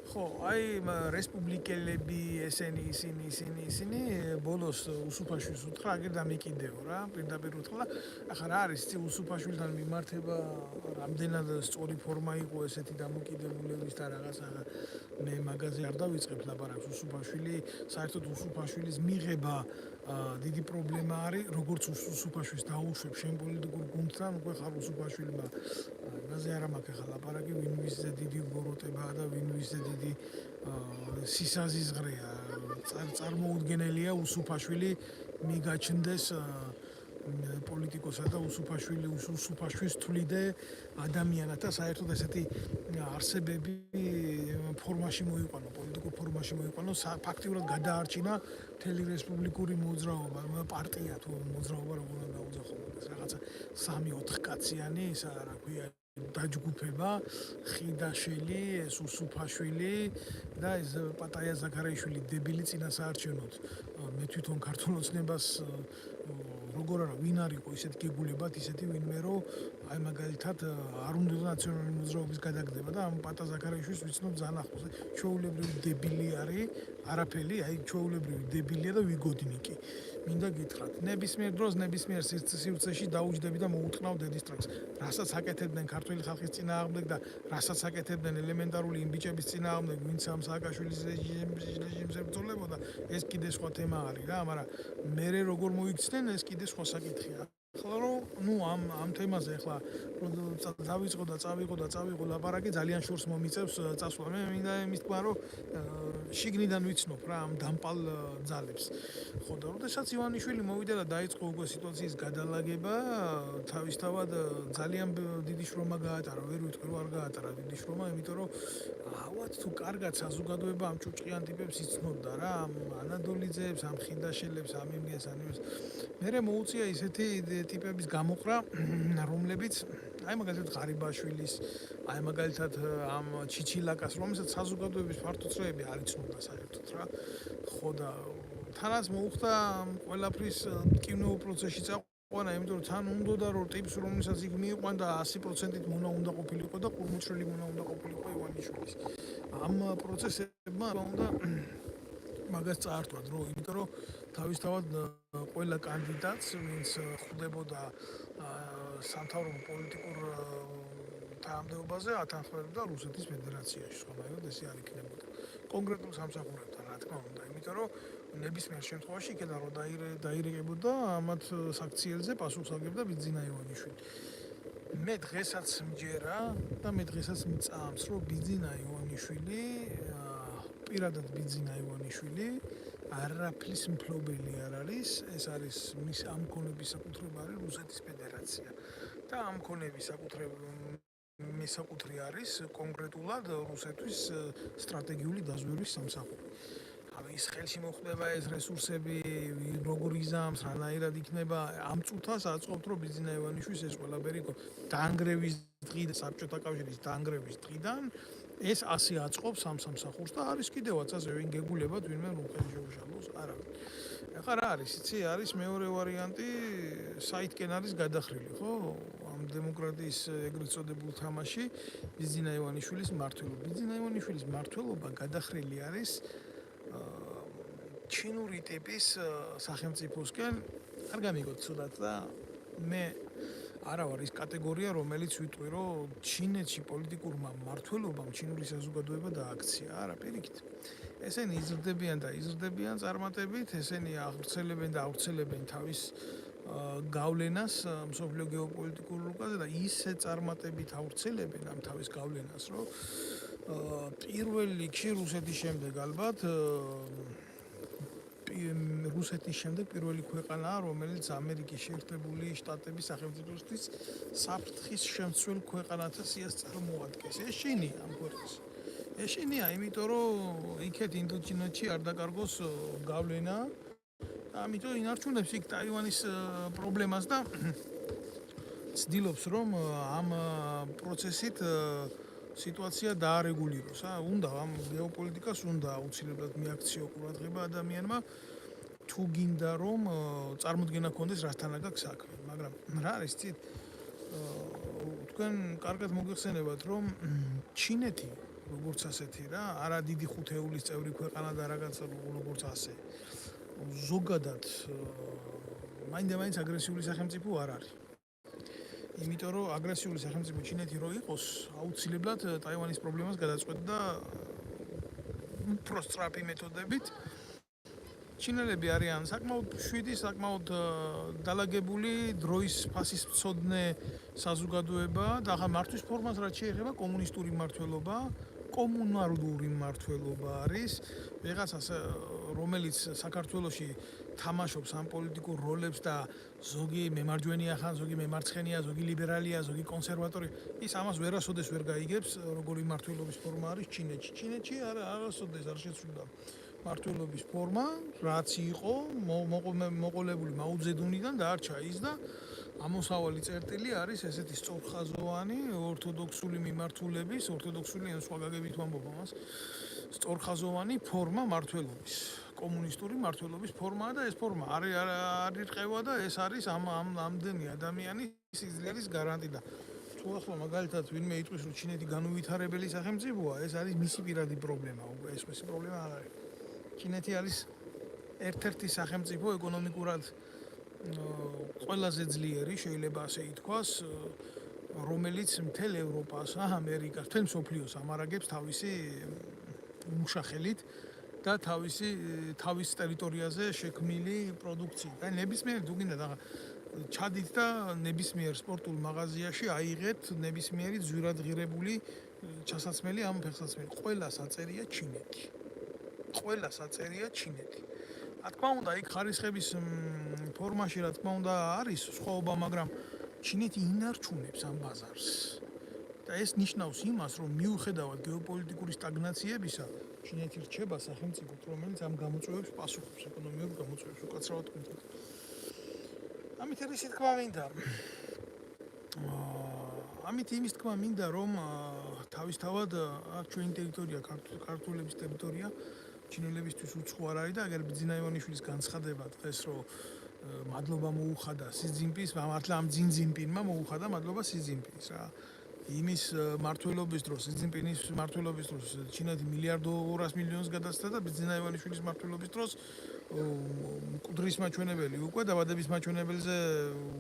ხო, აი რესპუბლიკელები ისინი ბოლოს უსუფაშვილს უთხრა, აგერ დამიკიდეო რა, პირდაპირ უთხრა. ახლა რა არის ცი უსუფაშვილთან მიმართება, რამდენად სწორი ფორმა იყო ესეთი დამოკიდებულების და რაღაცა მე მაგაზე არ დავიწყებ ლაპარაკს. უსუფაშვილი, საერთოდ უსუფაშვილის მიღება დიდი პრობლემა არის, როგორც უსუფაშვილს დაუშვებ შენ პოლიტიკურ გუნდთან, უკვე ხარ უსუფაშვილმა. იმაზე არ მაქვს ახლა ლაპარაკი, ვინ ვისზე დიდი ბოროტებაა და ვინ ვისზე დიდი სისაზიზღრეა. წარმოუდგენელია უსუფაშვილი მიგაჩნდეს პოლიტიკოსად და უსუფაშვილს თვლიდე ადამიანად და საერთოდ ესეთი არსებები ფორმაში მოიყვანო, პოლიტიკურ ფორმაში მოიყვანო, ფაქტიურად გადაარჩინა მთელი რესპუბლიკური მოძრაობა, პარტია თუ მოძრაობა როგორ უნდა დაუძახოს, რაღაცა 3-4 კაციანი, ისა რა ქვია დაჯგუფება, ხიდაშელი, ეს უსუფაშვილი და ეს პატაია ზაქარაიშვილი დებილი წინასაარჩევნოდ. მე თვითონ ქართულ ოცნებას როგორ არა, ვინ არ იყო ისეთ გეგულებად, ისეთი ვინმე რომ აი მაგალითად არ უნდა ნაციონალური მოძრაობის გადაგდება და ამ პატა ზაქარაიშვილს ვიცნობ ძალიან ახლოს. ჩვეულებრივი დებილი არის, არაფერი, აი ჩვეულებრივი დებილია და ვიგოდნიკი. მინდა გითხრათ, ნებისმიერ დროს, ნებისმიერ სივრცეში დაუჯდები და მოუთხრნავ დედისტრაქს. რასაც აკეთებდნენ ქართული ხალხის წინააღმდეგ და რასაც აკეთებდნენ ელემენტარული იმ ბიჭების წინააღმდეგ, ვინც ამ სააკაშვილის რეჟიმს ებრძოლებოდა, ეს კიდე სხვა თემა არის რა, მაგრამ მე როგორ მოიქცნენ, ეს კიდე სხვა საკითხია. ახლა რომ ამ თემაზე ახლა დავიწყო და წავიღო ლაპარაკი ძალიან შორს მომიწევს წასვლა. მე მინდა იმის თქვა, რომ შიგნიდან ვიცნობ რა ამ დამპალ ძალებს. ხო და როდესაც ივანიშვილი მოვიდა და დაიწყო უკვე სიტუაციის გადალაგება, თავისთავად ძალიან დიდი შრომა გაატარა, ვერ ვიტყვი რომ არ გაატარა დიდი შრომა, იმიტომ რომ ალბათ თუ კარგად საზოგადოება ამ ჭუჭყიან ტიპებს იცნობდა რა, ამ ანადოლიძეებს, ამ ხიდაშელებს, ამ იმგენს, ამ იმის. მერე მოუწია ისეთი ტიპების გამოყრა, რომლებიც აი მაგალითად ღარიბაშვილის, აი მაგალითად ამ ჩიჩილაკას, რომელსაც საზოგადოების ფართო წრეები არ იცნობდა საერთოდ რა. ხო და თანაც მოუხდა ყველაფრის ტკივნეულ პროცესში წაყვანა, იმიტომ რომ თან უნდა რომ ტიპს რომელსაც იქ მიიყვანდა 100%-ით მონა უნდა ყოფილიყო და ყურმუჩველი მონა უნდა ყოფილიყო ივანიშვილის. ამ პროცესებმა უნდა მაგას წაართვათ, რომ იმიტომ რომ თავისთავად ყველა კანდიდატს, ვინც ხვდებოდა სამთავრობო პოლიტიკურ თანამდებობაზე, ათანხმებდა რუსეთის ფედერაციაში, სხვანაირად ესე არ იქნებოდა. კონკრეტულ სამსახურებთან რა თქმა უნდა, იმიტომ რომ ნებისმიერ შემთხვევაში იქიდან რომ დაირეკებოდა ამათ საქციელზე პასუხს აგებდა ბიძინა ივანიშვილი. მე დღესაც მჯერა და მე დღესაც მწამს, რომ ბიძინა ივანიშვილი, პირადად ბიძინა ივანიშვილი არაფრის მფლობელი არ არის, ეს არის მის ამ კონების საკუთრება არის რუსეთის ფედერაცია. და ამ კონების საკუთრი არის კონკრეტულად რუსეთის სტრატეგიული დაზვერვის სამსახური. ის ხელში მოხვდება ეს რესურსები, როგორ იზამს, რანაირად იქნება, ამ წუთას აწყობთ, რომ ბიძინა ივანიშვილის ეს ყველაფერი დაანგრევის დღიდან, საბჭოთა კავშირის დაანგრევის დღიდან ეს ასე აწყობს ამ სამსახურს და არის კიდევაც ასე ვინ გეგულებათ, ვინმე რუხელი შეუშალოს, არავინ. ეხლა რა არის, იცი, არის მეორე ვარიანტი, საითკენ არის გადახრილი, ხო? ამ დემოკრატიის ეგრეთ წოდებულ თამაში ბიძინა ივანიშვილის მმართველობა. ბიძინა ივანიშვილის მმართველობა გადახრილი არის ჩინური ტიპის სახელმწიფოსკენ. არ გამიგოთ ცუდად და მე არა ვარ ის კატეგორია, რომელიც ვიტყვი, რომ ჩინეთში პოლიტიკურმა მმართველობამ ჩინური საზოგადოება დააქცია. არა, პირიქით. ესენი იზრდებიან და იზრდებიან წარმატებით, ესენი ავრცელებენ და ავრცელებენ თავის გავლენას მსოფლიო გეოპოლიტიკურ რუკაზე და ისე წარმატებით ავრცელებენ ამ თავის გავლენას, რომ პირველ რიგში რუსეთის შემდეგ ალბათ რუსეთის შემდეგ პირველი ქვეყანაა, რომელიც ამერიკის შეერთებული შტატების სახელმწიფოსთვის საფრთხის შემცველ ქვეყანათა სიას წარმოადგენს. ეშინია ამ ქვეყანას. ეშინია, იმიტომ რომ იქეთ ინდოჩინეთში არ დაკარგოს გავლენა. ამიტომ ინარჩუნებს იქ ტაივანის პრობლემას და ცდილობს, რომ ამ პროცესით სიტუაცია დაარეგულიროს. უნდა ამ გეოპოლიტიკას უნდა აუცილებლად მიაქციო ყურადღება ადამიანმა თუ გინდა რომ წარმოდგენა ქონდეს რასთანაც საქმე. მაგრამ რა არის ცით თქვენ კარგად მოგეხსენებათ რომ ჩინეთი როგორც ასეთი რა, არა დიდი ხუთეულის წევრი ქვეყანა და რაღაც როგორც ასე. ზოგადად მაინდა-მაინც აგრესიული სახელმწიფო არ არის. იმიტომ რომ აგრესიული სახელმწიფო ჩინეთი რო იყოს, აუცილებლად ტაივანის პრობლემას გადაწყვეტდა უფრო სწრაფი მეთოდებით. ჩინელები არიან საკმაოდ შვიდი, საკმაოდ დალაგებული დროის ფასის მცოდნე საზოგადოება და ახლა მართვის ფორმას რაც შეეხება კომუნისტური მმართველობა, კომუნალური მმართველობა არის, ვიღაცას რომელიც საქართველოში თამაშობს ამ პოლიტიკურ როლებს და ზოგი მემარჯვენეა ხან, ზოგი მემარცხენეა, ზოგი ლიბერალია, ზოგი კონსერვატორი, ის ამას ვერასოდეს ვერ გაიგებს, როგორი მმართველობის ფორმა არის ჩინეთში. ჩინეთში არასოდეს არ შეცვლილა მმართველობის ფორმა, რაც იყო მოყოლებული მაუძედუნიდან დაარჩა ის და ამოსავალი წერტილი არის ესეთი სწორხაზოვანი ორთოდოქსული მიმართულების, ორთოდოქსული ან სხვა გაგებით ვამბობ ამას, სწორხაზოვანი ფორმა მმართველობის. კომუნისტური მმართველობის ფორმაა და ეს ფორმა არ ირყევა და ეს არის ამდენი ადამიანის სიძლიერის გარანტი და თუ ახლა მაგალითად ვინმე იტყვის რომ ჩინეთი განუვითარებელი სახელმწიფოა, ეს არის მისი პირადი პრობლემა, უკვე ეს მისი პრობლემა არ არის. ჩინეთი არის ერთ-ერთი სახელმწიფო ეკონომიკურად ყველაზე ძლიერი, შეიძლება ასე ითქვას, რომელიც მთელ ევროპას, ამერიკას, მთელ მსოფლიოს ამარაგებს თავისი მუშახელით და თავის ტერიტორიაზე შექმნილი პროდუქციით. აი ნებისმიერ თუ გინდათ ახლა ჩადით და ნებისმიერ სპორტულ მაღაზიაში აიღეთ ნებისმიერი ძვირადღირებული ჩასაცმელი ამ ფეხსაცმელი. ყველა საწერია ჩინეთი. ყველა საწერია ჩინეთი. რა თქმა უნდა, იქ ხარისხების ფორმაში რა თქმა უნდა არის სხვაობა, მაგრამ ჩინეთი ინარჩუნებს ამ ბაზარს. და ეს ნიშნავს იმას, რომ მიუხედავად გეოპოლიტიკური სტაგნაციებისა, ჩინეთი რჩება სახელმწიფოდ, რომელიც ამ გამოწვევებს პასუხობს, ეკონომიურ გამოწვევებს, უკაცრავად ვთქვით. ამით ისე თქვა მინდა. ამით იმის თქვა მინდა, რომ თავისთავად აქ ჩვენი ტერიტორია, ქართულების ტერიტორია ჩინელებისთვის უცხო არ არის და აგერ ბიძინა ივანიშვილის განცხადება დღეს რომ მადლობა მოუხადა სი ძინპინს, მართლა ამ ძინპინმა მოუხადა მადლობა სი ძინპინს რა. იმის მმართველობის დროს, სი ძინპინის მმართველობის დროს ჩინეთი 1.2 მილიარდს გადასცა და ბიძინა ივანიშვილის მმართველობის დროს მკვდრის მაჩვენებელი უკვე დაბადების მაჩვენებელზე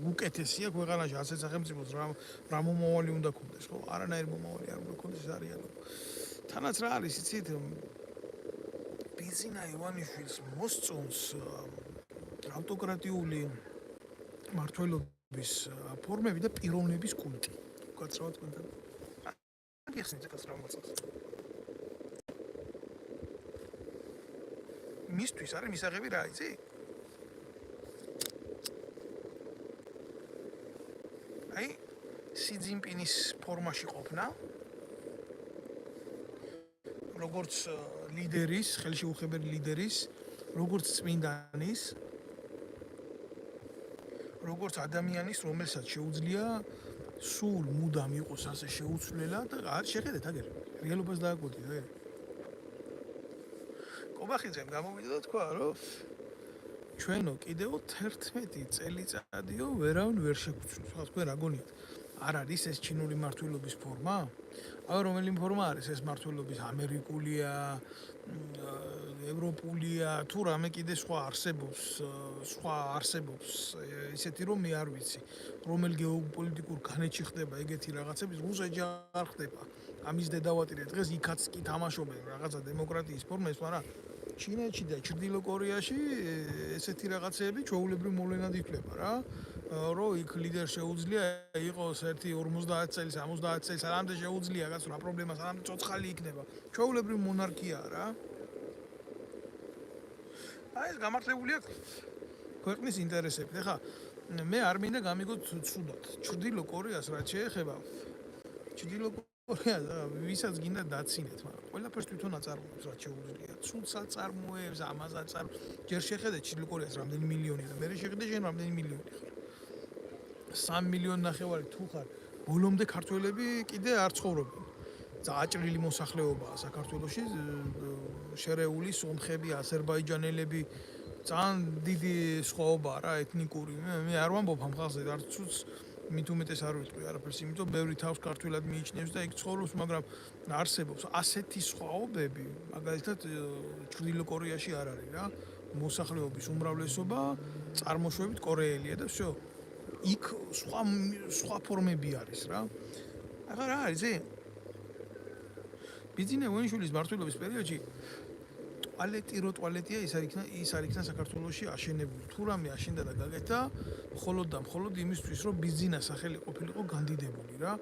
უკეთესია ქვეყანაში ასეთ სახელმწიფოს რა მომავალი უნდა ქონდეს, ხო? არანაირი მომავალი არ უნდა ქონდეს, არიანო. თანაც რა არის, იცით? ბიძინა ივანიშვილს მოსწონს ავტოკრატიული მმართველობის ფორმები და პიროვნების კულტი. უკაცრავად თქვენთან. გიხსნით ეხლა რა მოწონს. მისთვის არის მისაღები რა იცი? აი სი ძინპინის ფორმაში ყოფნა როგორც ლიდერის, ხელშეუხებელი ლიდერის, როგორც წმინდანის, როგორც ადამიანის, რომელსაც შეუძლია სულ მუდამ იყოს ასე შეუცვლელად და არ შეხედეთ აგერ რეალობას დააკვირდით აგერ კობახიძემ გამოვიდა და თქვა რომ ჩვენო კიდევ 11 წელიწადიო ვერავინ ვერ შეგვცნობს. ხო თქვენ რა გონიათ? არ არის ეს ჩინური მმართველობის ფორმა? აი რომელი ფორმა არის ეს მმართველობის ამერიკულია, ევროპულია, თუ რამე კიდე სხვა არსებობს ისეთი რომ მე არ ვიცი, რომელ გეოპოლიტიკურ განეჩი ხდება ეგეთი რაღაცები, რუსეთში არ ხდება. ამის დედავატირე დღეს იქაც კი თამაშობენ რაღაცა დემოკრატიის ფორმას, მაგრამ ჩინეთში და ჩრდილო კორეაში ესეთი რაღაცები ჩვეულებრივ მოვლენად ითვლება რა. რომ იქ ლიდერ შეუძლია იყოს 50 წელი, 70 წელი, სანამდე შეუძლია კაცო რა პრობლემა, სანამდე ცოცხალი იქნება. ჩვეულებრივ მონარქიაა რა. აი ეს გამართლებულია ქვეყნის ინტერესებით. ეხლა მე არ მინდა გამიგოთ ცუდად. ჩრდილო კორეას რაც შეეხება, ჩრდილო კორეას ვისაც გინდა დაცინეთ, მაგრამ ყველაფერს თვითონ აწარმოებს რაც შეუძლია. ცუდს აწარმოებს, ამას აწარმოებს. ჯერ შეხედეთ ჩრდილო კორეას რამდენი მილიონია და მე შეხედე შენ რამდენი მილიონი ხარ. 3 მილიონი ნახევარი თუ ხარ, ბოლომდე ქართველები კიდე არ ცხოვრობენ. აჭრილი მოსახლეობაა საქართველოში, შერეული სომხები, აზერბაიჯანელები, ძალიან დიდი სხვაობაა რა ეთნიკური. მე არ ვამბობ ამ ხალხზე, არც ცუც მით უმეტეს არ ვიტყვი არაფერს, იმიტომ ბევრი თავს ქართველად მიიჩნევს და იქ ცხოვრობს, მაგრამ არსებობს ასეთი სხვაობები, მაგალითად ჩრდილო კორეაში არ არის რა. მოსახლეობის უმრავლესობა წარმოშობით კორეელია და всё. იქ სხვა ფორმები არის რა. ახლა რა არის ზე? ბიძინა ივანიშვილის მმართველობის პერიოდში ტუალეტია ის არ იქნა საქართველოში აშენებული. თუ რამე აშენდა და გაკეთა, მხოლოდ და მხოლოდ იმისთვის, რომ ბიძინა სახელი ყოფილიყო განდიდებული რა.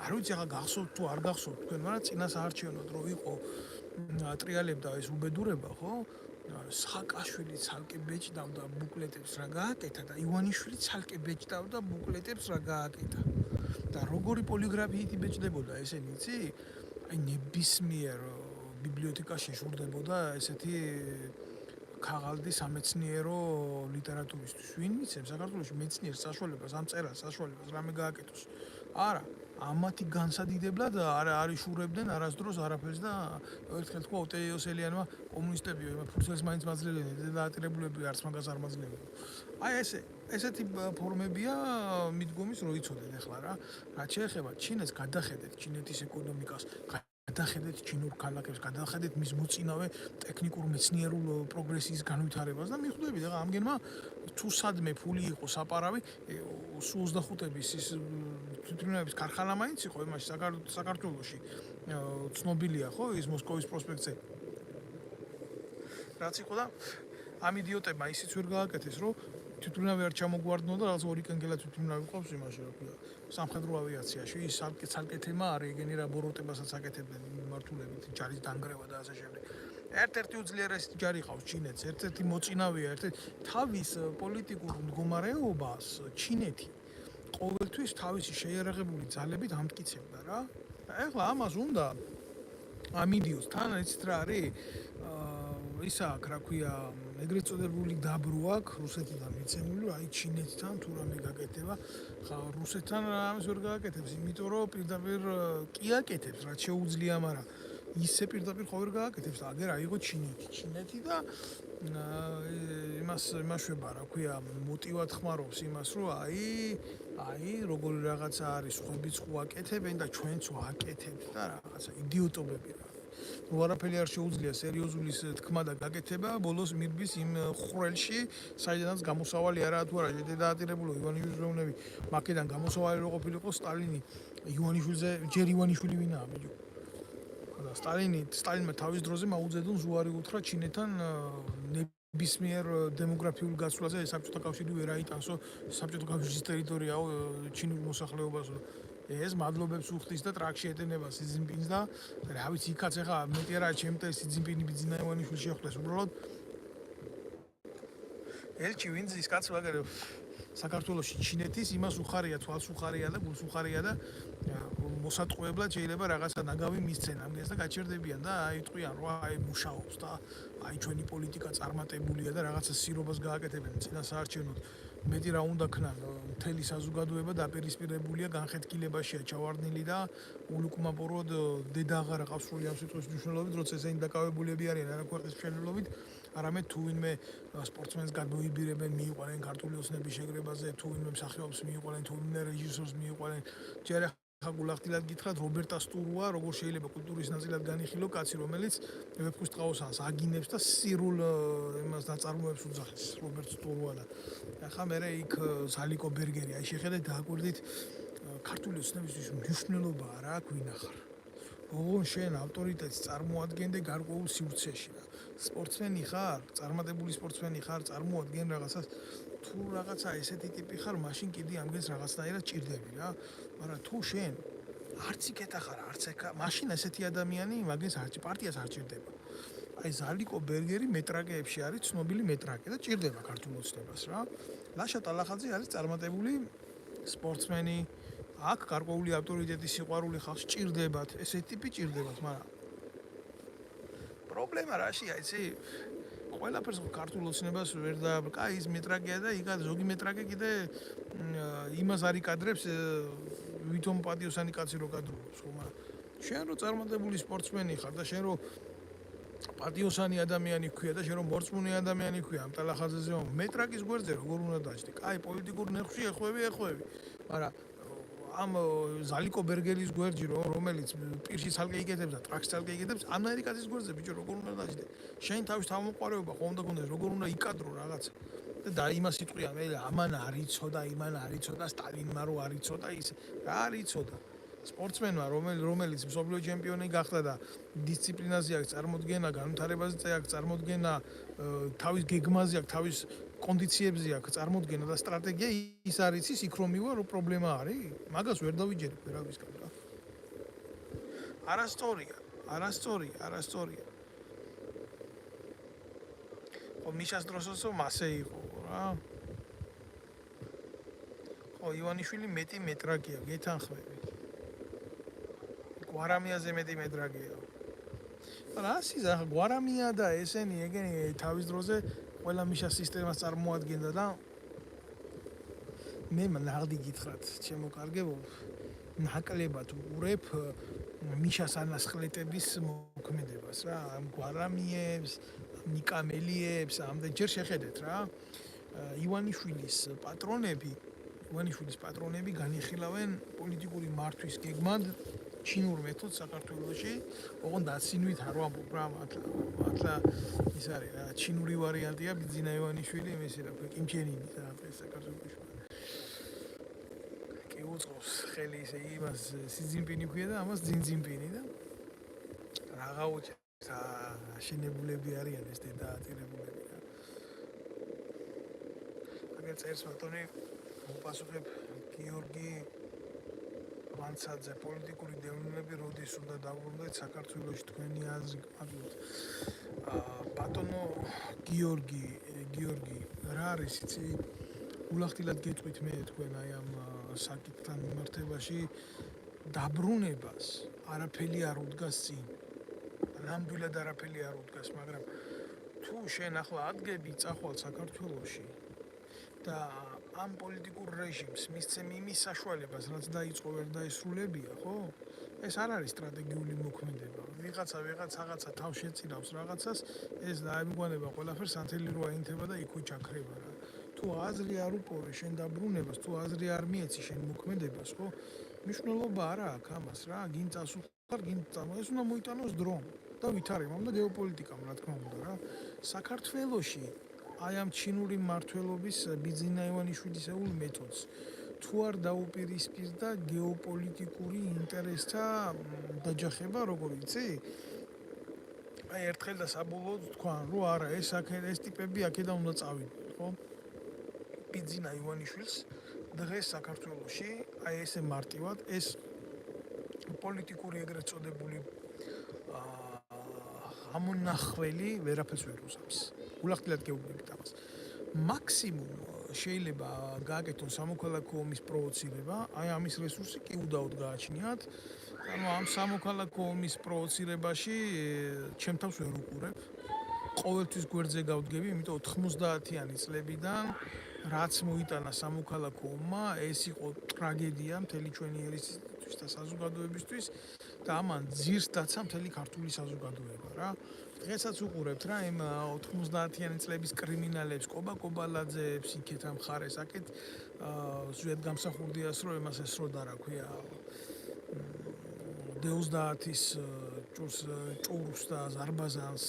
არ ვიცი ახლა გახსოვთ თუ არ გახსოვთ თქვენ, მაგრამ წინასაარჩევნოდ რო იყო ტრიალებდა ეს უბედურება, ხო? სააკაშვილი ცალკე ბეჭდავდა ბუკლეტებს რა გააკეთა და ივანიშვილი ცალკე ბეჭდავდა ბუკლეტებს რა გააკეთა. და როგორი პოლიგრაფიით იბეჭდებოდა ესენი, იცი? აი ნებისმიერ ბიბლიოთეკაში შურდებოდა ესეთი ქაღალდი სამეცნიერო ლიტერატურისთვის. ვინ მიცემს საქართველოში მეცნიერს საშუალებას, ამ წერას საშუალებას რამე გააკეთოს? არა, ამათი განსადიდებლად არ იშურებდნენ არასდროს არაფერს და ერთხელ თქვა ოტეიოსელიანმა კომუნისტებიო, ემა ფურცელს მაინც მაძლევდნენ და დაატირებულები არც მაგას არ მაძლევდნენ. აი ესეთი ფორმებია მიდგომის რო იცოდეთ ახლა რა. რაც შეეხება ჩინეთს, გადახედეთ ჩინეთის ეკონომიკას, გადახედეთ ჩინურ ქალაქებს, გადახედეთ მის მოწინავე ტექნიკურ მეცნიერულ პროგრესის განვითარებას და მიხვდებით ახლა ამგენმა თუ სადმე ფული იყო საპარავი, სუ-25-ების ის თვითმფრინავების ქარხანა მაინც იყო იმაში საქართველოში ცნობილია ხო ის მოსკოვის პროსპექტზე. რაც იყო და ამ იდიოტებმა ისიც ვერ გააკეთეს რომ თვითმფრინავი არ ჩამოგვარდნო და რაღაც ორი კენკელა თვითმფრინავი ყავს იმაში რა ქვია სამხედრო ავიაციაში ის ცალკე თემა არის ეგენი რა ბოროტებასაც აკეთებდნენ მმართველები ჯარის დანგრევა და ასე შემდეგ. ერთ-ერთი უძლიერესი ჯარი ყავს ჩინეთს, ერთ-ერთი მოწინავეა, თავის პოლიტიკურ მდგომარეობას ჩინეთი ყოველთვის თავისი შეიარაღებული ძალებით ამტკიცებდა რა. ეხლა ამას უნდა ამიდიოს თან იცით რა არის? ის აქვს რა ქვია ეგრეთ წოდებული დაბრო აქვს რუსეთიდან მიცემული, აი ჩინეთთან თუ რამე გაკეთება, ხა რუსეთთან ამას ვერ გააკეთებს, იმიტომ რომ პირდაპირ კი აკეთებს, რაც შეუძლია, მაგრამ ისე პირდაპირ ხო ვერ გააკეთებს, აგერ აიღო ჩინეთი და იმას შვება, რა ქვია, მოტივად ხმარობს იმას, რომ აი როგორი რაღაცა არის, ხუბიც ვაკეთებენ და ჩვენც ვაკეთებთ და რაღაცა იდიოტობები რა. რო არაფერი არ შეუძლია სერიოზული თქმა და გაკეთება, ბოლოს მირბის იმ ხრელში, საიდანაც გამოსავალი არაა თუ არა, შედაატირებულო ივანიშვილები, მაქედან გამოსავალი რო ყოფილიყო სტალინი, ივანიშვილზე ჯერ ივანიშვილი ვინაა ბიჭო. და სტალინმა თავის დროზე მაუძედუნს უარი უთხრა ჩინეთთან ნებისმიერ დემოგრაფიულ გაცვლაზე საბჭოთა კავშირი ვერ აიტანსო საბჭოთა კავშირის ტერიტორიაო ჩინურ მოსახლეობას. ეს მადლობებს უხდის და ტრაქში ეტენება სი ძინპინს და რა ვიცი იქაც ახლა მეტი არა ჩემთან სი ძინპინი ბიძინა ივანიშვილი შეხვდეს უბრალოდ ელჩი ვინც ის კაცი ვაგერ საქართველოში ჩინეთის იმას უხარია თვალს უხარია და გულს უხარია და მოსატყუებლად შეიძლება რაღაცა ნაგავი მისცენ ამას და გაჩერდებიან და აი ტყვიან რა აი მუშაობს და აი ჩვენი პოლიტიკა წარმატებულია და რაღაცა სირობას გააკეთებენ წინასაარჩევნოდ მეტი რა უნდა ქნან მთელი საზოგადოება დაპირისპირებულია განხეთქილებაშია ჩავარდნილი და ულუკმაპოროდ დედა აღარ ყავს სრული ამ სიტყვის მნიშვნელობით როცა ესენი დაკავებულები არიან არა ქვეყნის მშენებლობით არამედ თუ ვინმე სპორტსმენს გადმოიბირებენ მიიყვანენ ქართული ოცნების შეგრებაზე თუ ვინმე მსახიობს მიიყვანენ თუ ვინმე რეჟისორს მიიყვაnen ჯერ გულახდილად გითხრათ რობერტა სტურუა როგორ შეიძლება კულტურის ნაწილად განიხილო კაცი რომელიც ვეფხისტყაოსანს აგინებს და სირულ იმას დაწარმოებს უძახის რობერტ სტურუა და ახლა მე იქ ზალიკო ბერგერი აი შეხედეთ დააკვირდით ქართული ოცნებისთვის მნიშვნელობა რა აქვს ვინახარ ოღონ შენ ავტორიტეტს წარმოადგენდე გარკვეულ სივრცეში რა სპორტსმენი ხარ წარმატებული სპორტსმენი ხარ წარმოადგენ რაღაცას თუ რაღაცა ესეთი ტიპი ხარ მაშინ კიდე ამგენს რაღაცნაირად ჭირდები რა მაგრამ თუ შენ არც იქეთა ხარ არც ეკა მაშინ ესეთი ადამიანი მაგას არც პარტიას არ ჭირდება აი ზალიკო ბერგერი მეტრაკეებში არის ცნობილი მეტრაკე და ჭირდება ქართულ ოცნებას რა ლაშა ტალახაძე არის წარმატებული სპორტსმენი აქ გარკვეული ავტორიტეტის სიყვარული ხალხს ჭირდებათ ესეთი ტიპი ჭირდებათ მაგრამ პრობლემა რაშია იცი ყველაფერს ქართულ ოცნებას ვერ და კაი ის მეტრაკეა და იქა ზოგი მეტრაკე კიდე იმას არ იკადრებს ვითომ პატიოსანი კაცი რო კადრობს ხო მაგრამ შენ რო წარმატებული სპორტსმენი ხარ და შენ რო პატიოსანი ადამიანი ხია და შენ რო მორწმუნე ადამიანი ხია ამ ტალახაძეზე მეტრაკის გვერდზე როგორ უნდა დაჭდე კაი პოლიტიკურ ნერვში ეხვევი მაგრამ ამ ზალიკო ბერგელის გვერდში რომელიც პირში ცალკე იკეთებს და ტრაქს ცალკე იკეთებს ამერიკაზის გვერდზე ბიჭო როგორ უნდა დაჭდე შენ თავის თავმოყარეობა ხო უნდა გქონდეს როგორ უნდა იკადრო რაღაცა და იმას იტყვია მე ამან არ იცოდა იმან არ იცოდა სტალინმა რო არ იცოდა ის რა არ იცოდა სპორტსმენმა რომელიც მსოფლიო ჩემპიონი გახდა და დისციპლინაზე აქვს წარმოდგენა განვითარებაზე აქვს წარმოდგენა თავის გეგმაზე აქვს თავის კონდიციებზე აქვს წარმოდგენა და სტრატეგია ის არის ის იქ რომ მივა რო პრობლემა არის მაგას ვერ დავიჯერებ ვერავისგან რა არასწორია ხო მიშას დროსოსო მასე იყო რა ხო ივანიშვილი მეტი მეტრაკეა გეთანხმები გვარამიაზე მეტი მეტრაკეა რა სიზა გვარამია და ესენი ეგენი თავის დროზე ყველა მიშას სისტემას წარმოადგენდა და მე ნაღდი გითხრათ ჩემო კარგებო ნაკლებად ურებ მიშას ანასხლეტების მოქმედებას რა ამ გვარამიებს ნიკამელიებს ამდენ ჯერ შეხედეთ რა ივანიშვილის პატრონები განიხილავენ პოლიტიკური მართვის გეგმად ჩინურ მეთოდს საქართველოში, ოღონდ დაცინვით არ ვამბობ რა, მართლა ის არის რა, ჩინური ვარიანტია ბიძინა ივანიშვილი, იმისი რა, კიმჩენინი რა, ეს საქართველოში. კი უწყობს ხელი ისე იმას სიძინპინი ქვია და ამას ძინძინპინი და რაღა უჭერს აშენებულები არიან ეს დედაატირებულები რა. აგერ წერს ბატონი მოპასუხებ გიორგი ვანცაძე პოლიტიკური დევნილები როდის უნდა დაბრუნდეთ საქართველოში თქვენი აზრი გმადლობთ. ბატონო გიორგი რა არის იცი ულახდილად გეტყვით მე თქვენ აი ამ საკითხთან მიმართებაში დაბრუნებას არაფერი არ უდგას წინ. ნამდვილად არაფერი არ უდგას, მაგრამ თუ შენ ახლა ადგები წახვალ საქართველოში და ამ პოლიტიკურ რეჟიმს მისცემ იმის საშუალებას, რაც დაიწყო ვერ დაესრულებია, ხო? ეს არ არის სტრატეგიული მოქმედება. ვიღაცა თავს შეწირავს რაღაცას, ეს დაემგვანება ყველაფერს ანთელი რო აინთება და იქო ჩაქრება რა. თუ აზრი არ უპოვე შენ დაბრუნებას, თუ აზრი არ მიეცი შენ მოქმედებას, ხო? მნიშვნელობა არა აქვს ამას რა, გინ წასულხარ, გინ წამო, ეს უნდა მოიტანოს დრომ და ვითარებამ და გეოპოლიტიკამ, რა თქმა უნდა რა. საქართველოში აი ამ ჩინური მმართველობის ბიძინა ივანიშვილისეულ მეთოდს თუ არ დაუპირისპირდა გეოპოლიტიკური ინტერესთა დაჯახება, როგორ იცი? აი ერთხელ და საბოლოოდ თქვა, რომ არა, ეს ტიპები აქედან უნდა წავიდნენ, ხო? ბიძინა ივანიშვილს დღეს საქართველოში, აი ესე მარტივად ეს პოლიტიკური ეგრეთ წოდებული ამონახველი ვერაფერს ვერ უზამს. გულახდილად გეუბნებით ამას. მაქსიმუმ შეიძლება გააკეთონ სამოქალაქო ომის პროვოცირება, აი ამის რესურსი კი უდაოდ გააჩნიათ. ანუ ამ სამოქალაქო ომის პროვოცირებაში ჩემ თავს ვერ უყურებ. ყოველთვის გვერდზე გავდგები, იმიტომ 90-იანი წლებიდან რაც მოიტანა სამოქალაქო ომმა, ეს იყო ტრაგედია მთელი ჩვენი ერისისთვის და საზოგადოებისთვის და ამან ძირს დაცა მთელი ქართული საზოგადოება რა. დღესაც უყურებთ რა იმ 90-იანი წლების კრიმინალებს, კობა კობალაძეებს, იქეთ ამ ხარეს, აქეთ ზუსტად გამსახურდიას რომ იმას ეს რო და რა ქვია დეუზდაათის ჭურს და ზარბაზანს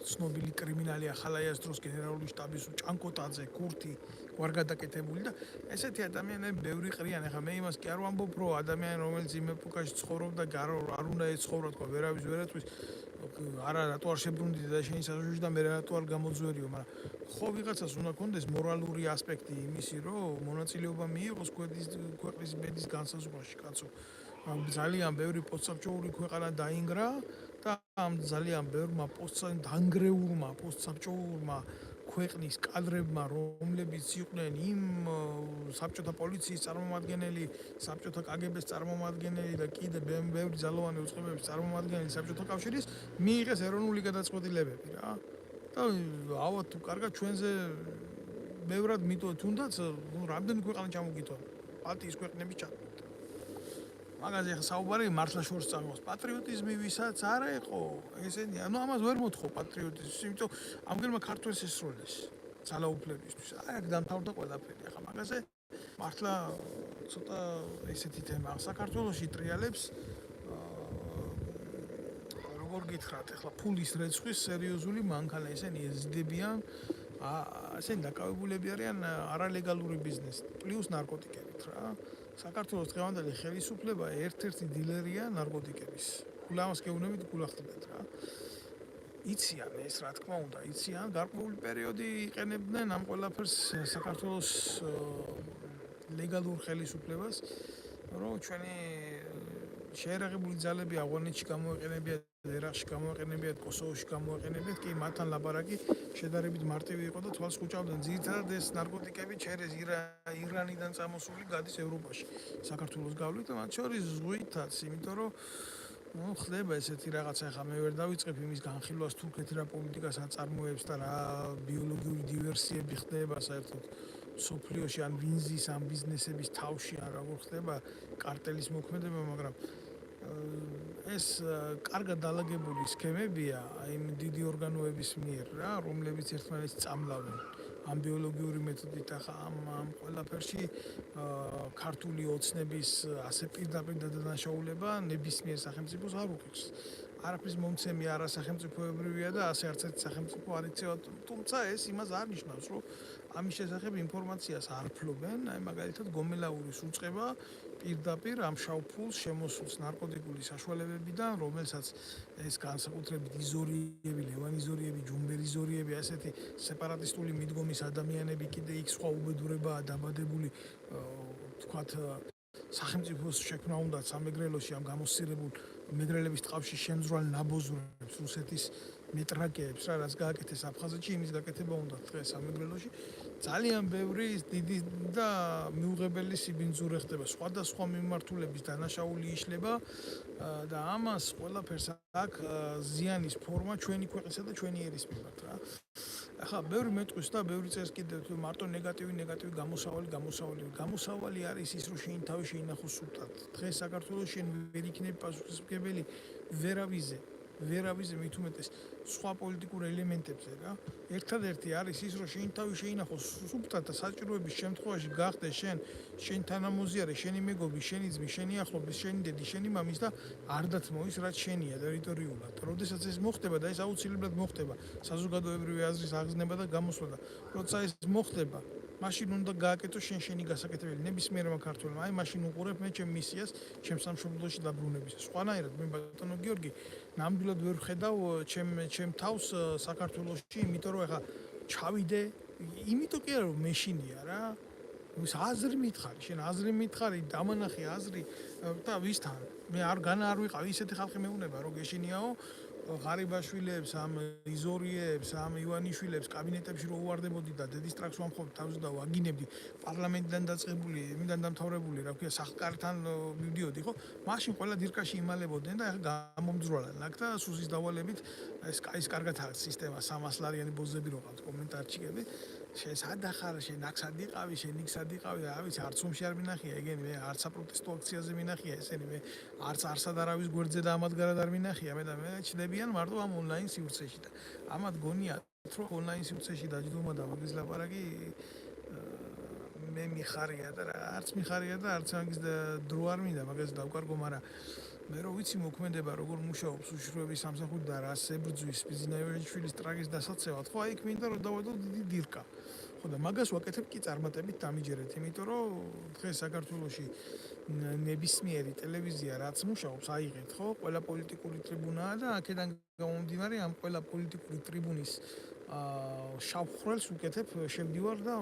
ცნობილი კრიმინალი ახალაიას დროს გენერალური შტაბის ჭანკოტაძე, კურთი ვარ გადაკეთებული და ესეთი ადამიანები ბევრი ყრიან. ეხლა მე იმას კი არ ვამბობ, რომ ადამიანი რომელიც იმ ეპოქაში ცხოვრობდა და არ უნდა ეცხოვრა თქვა ვერავის ვერატყვის არა რატო არ შებრუნდით და შენი სასუში და მე რატო არ გამოძვერიო, მაგრამ ხო ვიღაცას უნდა კონდეს მორალური ასპექტი იმისი, რომ მონაწილეობა მიიღოს ქვეყნის ბედის განსაზღვრაში, კაცო. ძალიან ბევრი პოსტსაბჭოური ქვეყანა დაინგრა და ამ ძალიან ბევრმა დანგრეულმა პოსტსაბჭოურმა ქვეყნის კადრებმა, რომლებიც იყვნენ იმ საბჭოთა პოლიციის წარმომადგენელი, საბჭოთა კგბ-ს წარმომადგენელი და კიდე ბევრი ძალოვანი უწყებების წარმომადგენელი საბჭოთა კავშირის, მიიღეს ეროვნული გადაწყვეტილებები რა. და ალბათ თუ კარგად ჩვენზე ბევრად მიტოვეთ, თუნდაც რამდენი ქვეყანა ჩამოგიტოვა. ბალტიის ქვეყნები ჩამოგიტოვა. მაგაზე ხა საუბარი მართლა შორს წამოს. პატრიოტიზმი ვისაც არა იყო, ესენი, ანუ ამას ვერ მოთხოვ პატრიოტიზმს, იმიტომ ამგერმა ქართველს ესროლეს ძალაუფლებისთვის. აი აქ დამთავრდა ყველაფერი. ახლა მაგაზე მართლა ცოტა ესეთი თემა საქართველოში ტრიალებს როგორ გითხრათ, ახლა ფულის რეცხვის სერიოზული მანქანა, ესენი ეზიდებიან, ესენი დაკავებულები არიან არალეგალური ბიზნესით, პლუს ნარკოტიკებით რა. საქართველოს დღევანდელი ხელისუფლება ერთ-ერთი დილერია ნარკოტიკების. გულამას გეუბნებით გულახდილად რა. იციან ეს რა თქმა უნდა, იციან, გარკვეული პერიოდი იყენებდნენ ამ ყველაფერს საქართველოს ლეგალურ ხელისუფლებას, რომ ჩვენი შეერაღებული ძალები ავღანეთში გამოეყენებიათ, ერაყში გამოეყენებიათ, კოსოვოში გამოეყენებიათ, კი მათთან ლაპარაკი შედარებით მარტივი იყო და თვალს ხუჭავდნენ. ძირითადად ეს ნარკოტიკები ჩერეს ირანიდან წამოსული გადის ევროპაში. საქართველოს გავლით და მათ შორის ზღვითაც, იმიტომ რომ ხდება ესეთი რაღაცა, ახლა მე ვერ დავიწყებ იმის განხილვას თურქეთი რა პოლიტიკას აწარმოებს და რა ბიოლოგიური დივერსიები ხდება საერთოდ სოფლიოში ან ვინზის ამ ბიზნესების თავში ან როგორ ხდება კარტელის მოქმედება, მაგრამ ეს კარგად დალაგებული სქემებია იმ დიდი ორგანოების მიერ რა, რომლებიც ერთმანეთს წამლავენ ამ ბიოლოგიური მეთოდით. ახლა ამ ყველაფერში ქართული ოცნების ასე პირდაპირ დადანაშაულება ნებისმიერ სახელმწიფოს არ უხდებს. არაფრის მომცემი არასახელმწიფოებრივია და ასე არც ერთი სახელმწიფო არ იცევა, თუმცა ეს იმას არ ნიშნავს, რომ ამის შესახებ ინფორმაციას არ ფლობენ. აი მაგალითად გომელაურის უწყება პირდაპირ ამ შავ ფულს შემოსულს ნარკოტიკული საშუალებებიდან, რომელსაც ეს განსაკუთრებით იზორიები, ლევანიზორიები, ჯუმბერიზორიები, ასეთი სეპარატისტული მიდგომის ადამიანები კიდე იქ სხვა უბედურებაა დაბადებული, თქვათ სახელმწიფოს შექმნა უნდა სამეგრელოში ამ გამოსცირებულ მეგრელების ტყავში შემძვრალ ნაბოზრებს, რუსეთის მეტრაკეებს რა, რაც გააკეთეს აფხაზეთში, იმის გაკეთება უნდა დღეს სამეგრელოში. ძალიან ბევრი დიდი და მიუღებელი სიბინძურე ხდება. სხვადასხვა მიმართულების დანაშაული იშლება და ამას ყველაფერს აქვს ზიანის ფორმა ჩვენი ქვეყნისა და ჩვენი ერის მიმართ რა. ახლა ბევრი მეტყვის და ბევრი წერს კიდევ მარტო ნეგატივი გამოსავალი არის ის, რომ შენ თავი შეინახოს სულთან. დღეს საქართველოს შენ ვერ იქნები პასუხისმგებელი ვერავიზე მით უმეტეს სხვა პოლიტიკურ ელემენტებზე რა. ერთადერთი არის ის, რომ შენ თავი შეინახოს სულთან და საჭიროების შემთხვევაში გახდეს შენ თანამოზიარე, შენი მეგობი, შენი ძმი, შენი ახლობლის, შენი დედი, შენი მამის და არ დათმოვის რაც შენია ტერიტორიულად. როდესაც ეს მოხდება და ეს აუცილებლად მოხდება, საზოგადოებრივი აზრის აღზრდება და გამოსვლა და როცა ეს მოხდება, მაშინ უნდა გააკეთო შენი გასაკეთებელი ნებისმიერმა ქართველმა. აი მაშინ უყურებ მე ჩემ მისიას, ჩემ სამშობლოში დაბრუნების. სხვანაირად მე ბატონო გიორგი, ნამდვილად ვერ ვხედავ ჩემ თავს საქართველოში, იმიტომ რომ ეხა ჩავიდე, იმიტომ კი არა რომ მეშინია რა. ის აზრი მითხარი, შენ აზრი მითხარი, დამანახე აზრი და ვისთან? მე არ ვიყავ ისეთი ხალხი მეუნება რომ გეშინიაო ღარიბაშვილებს, ამ იზორიებს, ამ ივანიშვილებს კაბინეტებში რო უვარდებოდი და დედის ტრაქს ვამხობდი თავს და ვაგინებდი პარლამენტიდან დაწყებული, იმიდან დამთავრებული, რა ქვია, სახკართან მივდიოდი, ხო? მაშინ ყველა დირკაში იმალებოდნენ და ეხლა გამომძვრალან აქ და სუსის დავალებით ეს კარგად არის სისტემა 300 ლარიანი ბოზები რო ყავთ კომენტარჩიკები. შენ სად ახარ, შენ აქ სად იყავი, შენ იქ სად იყავი, რა ვიცი, არც ომში არ მინახია ეგენი, მე არც საპროტესტო აქციაზე მინახია ესენი, მე არც არსად არავის გვერდზე და ამათგარად არ მინახია, მე და მე ჩნდებიან მარტო ამ ონლაინ სივრცეში და ამათ გონიათ, რომ ონლაინ სივრცეში დაჯდომა და მაგის ლაპარაკი მე მიხარია და არც მიხარია და არც მაგის დრო არ მინდა მაგას დავკარგო, მაგრამ მე რო ვიცი მოქმედება როგორ მუშაობს უშუალოდ სამსახური და რას ებრძვის ბიზნაევიჩვილის ტრაგის დასაცევად, ხო აი იქ მინდა რომ დავედო დიდი დირკა. ხო და მაგას ვაკეთებ კი წარმატებით დამიჯერეთ, იმიტომ რომ დღეს საქართველოში ნებისმიერი ტელევიზია რაც მუშაობს, აიღეთ, ხო? ყველა პოლიტიკური ტრიბუნაა და აქედან გამომდინარე ამ ყველა პოლიტიკური ტრიბუნის შავხრელს უკეთებ, შევდივარ და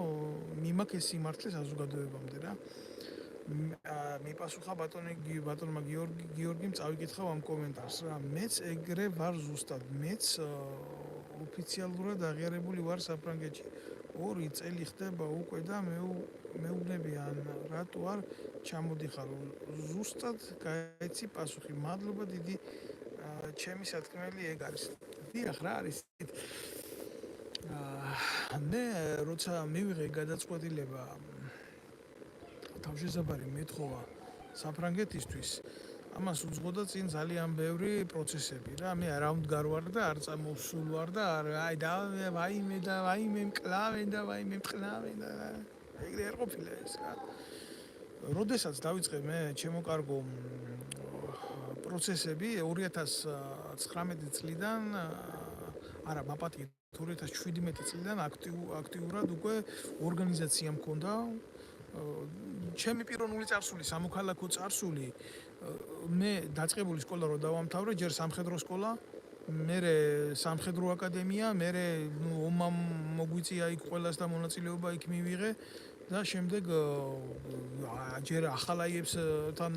მიმაქ ეს სიმართლე საზოგადოებამდე რა. მიპასუხა ბატონმა გიორგიმ წავიკითხავ ამ კომენტარს რა. მეც ეგრე ვარ ზუსტად, მეც ოფიციალურად აღიარებული ვარ საფრანგეთში. 2 წელი ხდება უკვე და მეუბნებიან რატო არ ჩამოდიხარ. ზუსტად გაეცი პასუხი. მადლობა დიდი, ჩემი სათქმელი ეგ არის. დიახ რა არის. მე როცა მივიღე გადაწყვეტილება თავშესაფარი მეთხოვა საფრანგეთისთვის, ამას უძღოდა წინ ძალიან ბევრი პროცესები რა. მე არ ამდგარ და არ წამოსულ ვარ და აი და ვაიმე მკლავენ და ვაიმე მწყნავენ და ეგრე არ ყოფილა ეს რა. როდესაც დავიწყე მე ჩემო კარგო პროცესები 2019 წლიდან არა მაპატი 2017 წლიდან აქტიურად უკვე ორგანიზაცია მქონდა. ჩემი პიროვნული წარსული, სამოქალაქო წარსული, მე დაწყებული სკოლა რო დავამთავრე, ჯერ სამხედრო სკოლა, მერე სამხედრო აკადემია, მერე ომამ მოგვიწია იქ ყველას და მონაწილეობა იქ მივიღე და შემდეგ ჯერ ახალაიებსთან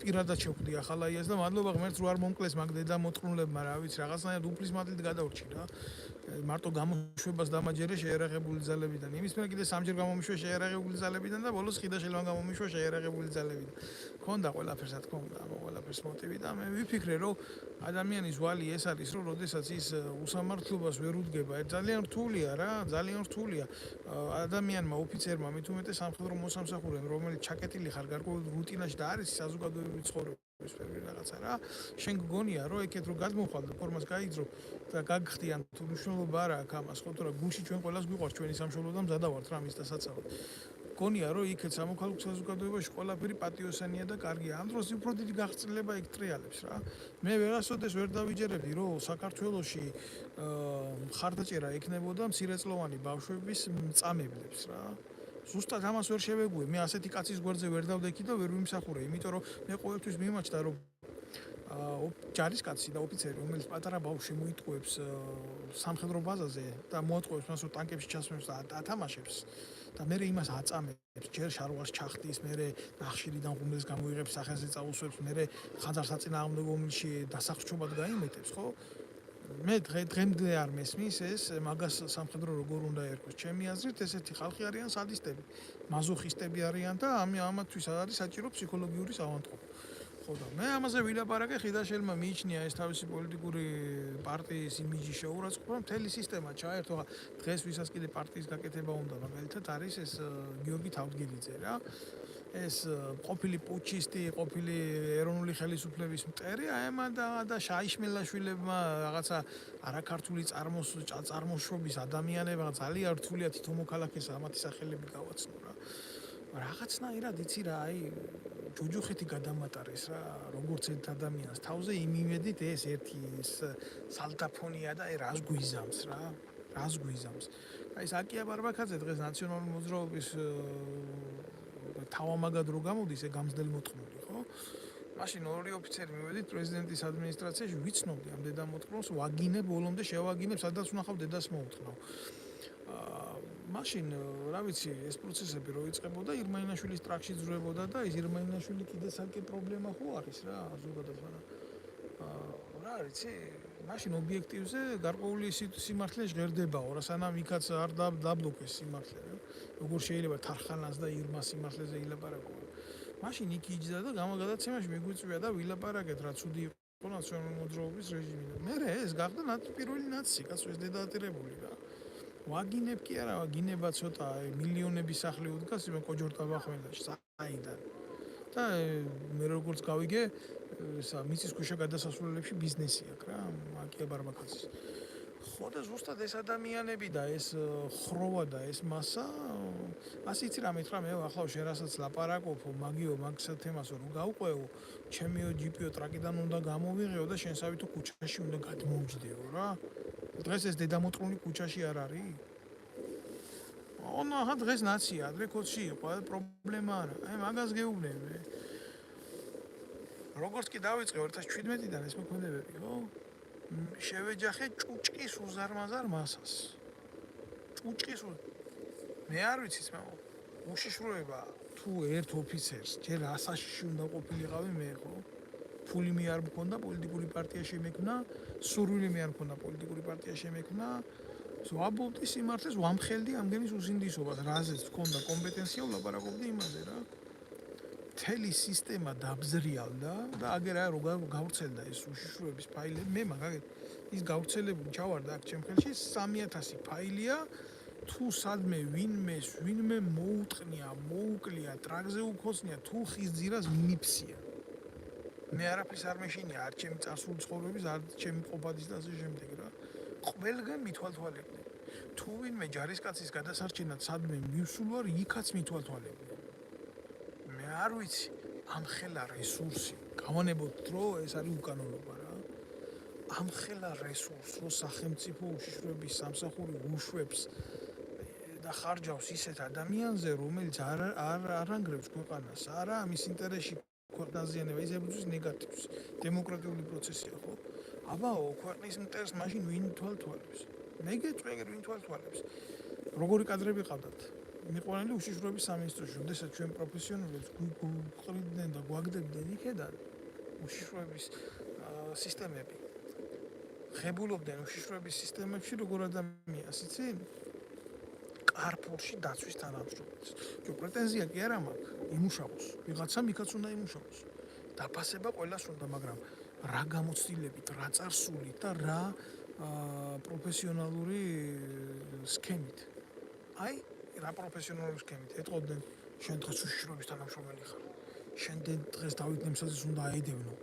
პირადად შევხვდი ახალაიას და მადლობა ღმერთს რო არ მომკლეს მაგ დედა მოწყნულებმა, რა ვიცი, რაღაცნაირად უფლის მადლით გადავრჩი რა. მარტო გამოშვებას დამაჯერე შეერაღებული ძალებიდან. იმის მერე კიდე სამჯერ გამომიშვა შეერაღებული ძალებიდან და ბოლოს ხიდაშელმა გამომიშვა შეერაღებული ძალებიდან. ქონდა ყველაფერს, რა თქმა უნდა, ყველაფერს მოტივი და მე ვიფიქრე, რომ ადამიანის ვალი ეს არის, რომ როდესაც ის უსამართლობას ვერ უდგება, ძალიან რთულია რა, ძალიან რთულია. ადამიანმა, ოფიცერმა, მით უმეტეს სამხედრო მოსამსახურემ, რომელიც ჩაკეტილი ხარ გარკვეულ რუტინაში და არის საზოგადოებრივი ცხოვრება. ეს ფერი რაღაცა რა. შენ გგონია რომ ეკეთ რომ გადმოხვალ და ფორმას გაიძრო და გაგხდიან თუ მნიშვნელობა არა აქვს ამას, ხო, თორე გულში ჩვენ ყველას გვიყვარს ჩვენი სამშობლო და მზადავართ რა მის და საცავად. გგონია რომ იქეთ სამოქალაქო საზოგადოებაში ყველაფერი პატიოსანია და კარგია. ამ დროს უფრო დიდი გაღწრილება იქ ტრიალებს რა. მე ვერასოდეს ვერ დავიჯერებდი რომ საქართველოში მხარდაჭერა ექნებოდა მცირეწლოვანი ბავშვების მწამებლებს რა. ზუსტად ამას ვერ შევეგუე. მე ასეთი კაცის გვერდზე ვერ დავდექი და ვერ ვიმსახურე, იმიტომ რომ მე ყოველთვის მიმაჩნდა რომ ჯარისკაცი და ოფიცერი, რომელიც პატარა ბავშვს მოიტყუებს სამხედრო ბაზაზე და მოატყუებს მას, რომ ტანკებში ჩასვენებს და ათამაშებს და მე იმას აწამებს, ჯერ შარვალს ჩახდის, მე ნახშირიდან ღუმელს გამოიღებს, სახელზე წაუსვებს, მე ხანძარს აწინააღმდეგო ომში დასახსჩობად გაიმეტებს, ხო? მე დღემდე არ მესმის ეს მაგას სამხედრო როგორ უნდა ერქოს. ჩემი აზრით ესეთი ხალხი არიან სადისტები, მაზოხისტები არიან და ამათთვის არის საჭირო ფსიქოლოგიური საავადმყოფო. ხო და მე ამაზე ვილაპარაკე, ხიდაშელმა მიიჩნია ეს თავისი პოლიტიკური პარტიის იმიჯის შეურაცხყოფა, მთელი სისტემა ჩაერთო. დღეს ვისაც კიდე პარტიის გაკეთება უნდა, მაგალითად არის ეს გიორგი თავდგირიძე რა. ეს ყოფილი პუჩისტი, ყოფილი ეროვნული ხელისუფლების მტერი, აემა და შაიშმელაშვილებმა რაღაცა არაქართული წარმოშობის ადამიანებმა ძალიან რთულია თითო მოქალაქეს ამათი სახელები გავაცნო რა. რაღაცნაირად იცი რა, აი ჯოჯოხეთი გადამატარეს რა, როგორც ერთ ადამიანს თავზე იმ იმედით ეს ერთი სალტაფონია და აი რას გვიზამს რა. რას გვიზამს. აი საკია ბარბაკაძე დღეს ნაციონალური მოძრაობის თავამაგად რო გამოდის, გამსდელი მოთხრობდი, ხო? მაშინ ორი ოფიცერი მივედით პრეზიდენტის ადმინისტრაციაში, ვიცნობდი ამ დედამოთხრობს, ვაგინებ ბოლომდე შევაგინებ, სადაც ვნახავ დედას მოუთხრობ. მაშინ რა ვიცი, ეს პროცესები რო იწყებოდა, ირმაინაშვილის ტრაქში ძვრებოდა და ის ირმაინაშვილი კიდე საკი პრობლემა ხო არის რა, ზოგადად რა ვიცი, მაშინ ობიექტივზე გარკვეული სიმართლე ჟღერდებაო, რა სანამ იქაც არ დაბლოკეს სიმართლე, როგორ შეიძლება თარხანას და ირმას სიმართლეზე ილაპარაკო. მაშინ იქ იჯდა და გამოგადაცემაში მიგვიწვია და ვილაპარაკეთ რა ცუდი იყო ნაციონალური მოძრაობის რეჟიმი. მე ეს გახდა პირველი ნაცი, კაცო ეს დედაატირებული რა. ვაგინებ კი არა, ვაგინება ცოტა მილიონები სახლი უდგას იმ კოჯორტაბახმელაში, საიდან. და მე როგორც გავიგე, ესა მიწისქვეშა გადასასვლელებში ბიზნესი აქვს რა, აკია ბარბაკაძის. ხო და ზუსტად ეს ადამიანები და ეს ხროვა და ეს მასა, ასე იცი რა მითხრა, მე ახლა შენ რასაც ლაპარაკობ, მაგ თემასო რო გავყვეო, ჩემიო ჯიპიო ტრაკიდან უნდა გამოვიღეო და შენსავითო ქუჩაში უნდა გადმოვჯდეო რა. დღეს ეს დედამოწმული ქუჩაში არ არის? ონა დღეს ნაცია, ადრე კოჩი იყო, პრობლემა არა. აი მაგას გეუბნები. როგორც კი დავიწყე 2017-დან ეს მოქმედებები, ხო? შევეჯახე ჭუჭკის უზარმაზარ მასას. ჭუჭკის მე არ ვიცი ძმა, უშიშროება თუ ერთ ოფიცერს ჯერ ასაშიში უნდა ყოფილიყავი მე, ხო? ფული მე არ მქონდა პოლიტიკური პარტია შემექმნა, სურვილი მე არ მქონდა პოლიტიკური პარტია შემექმნა. ვაბობდი სიმართლეს, ვამხელდი ამგენის უსინდისობას, რაზეც მქონდა კომპეტენცია ვლაპარაკობდი იმაზე რა. მთელი სისტემა დაბზრიალდა და აგერ აი რო გავრცელდა ეს უშიშროების ფაილები, მე მაგალითად ის გავრცელებული ჩავარდა აქ ჩემ ხელში 3000 ფაილია, თუ სადმე ვინმე მოუტყნია, მოუკლია, ტრაქზე უქოსნია, თუ ხის ძირას მიფსია. მე არაფერს არ მეშინია, არ ჩემი წარსული ცხოვრების, არ ჩემი ყოფადის და ასე შემდეგ რა. ყველგან მithვალთვალებდნენ. თუ ვინმე ჯარისკაცის გადასარჩენად სადმე მივსულ ვარ, იქაც მithვალთვალებდნენ. მე არ ვიცი, ამხელა რესურსი, გავანებოთ რომ ეს არის უკანონობა რა. ამხელა რესურსს რო სახელმწიფო უშიშროების სამსახური უშვებს და ხარჯავს ისეთ ადამიანზე, რომელიც არ ანგრევს ქვეყანას, არა ამის ინტერესში ქვეყნაზიანება, ის ებრძვის ნეგატივს. დემოკრატიული პროცესია ხო? აბაო, ქვეყნის მტერს მაშინ ვინ თვალთვალებს? მე გეტყვი, ვინ თვალთვალებს? როგორი კადრები ყავდათ? მიყვანილი უშიშროების სამინისტროში, როდესაც ჩვენ პროფესიონალებს გვყრიდნენ და გვაგდებდნენ იქედან უშიშროების სისტემები. ღებულობდნენ უშიშროების სისტემებში როგორ ადამიანს, იცი? კარპულში დაცვის თანამშრომლებს. პრეტენზია კი არა მაქვს, იმუშაოს. ვიღაცამ იქაც უნდა იმუშაოს. დაფასება ყველას უნდა, მაგრამ რა გამოცდილებით, რა წარსულით და რა პროფესიონალური სქემით. აი რა პროფესიონალური სქემით ეტყობდნენ შენ დღეს უშიშროების თანამშრომელი ხარ. შენ დღეს დავით ნემსაძეს უნდა აედევნო.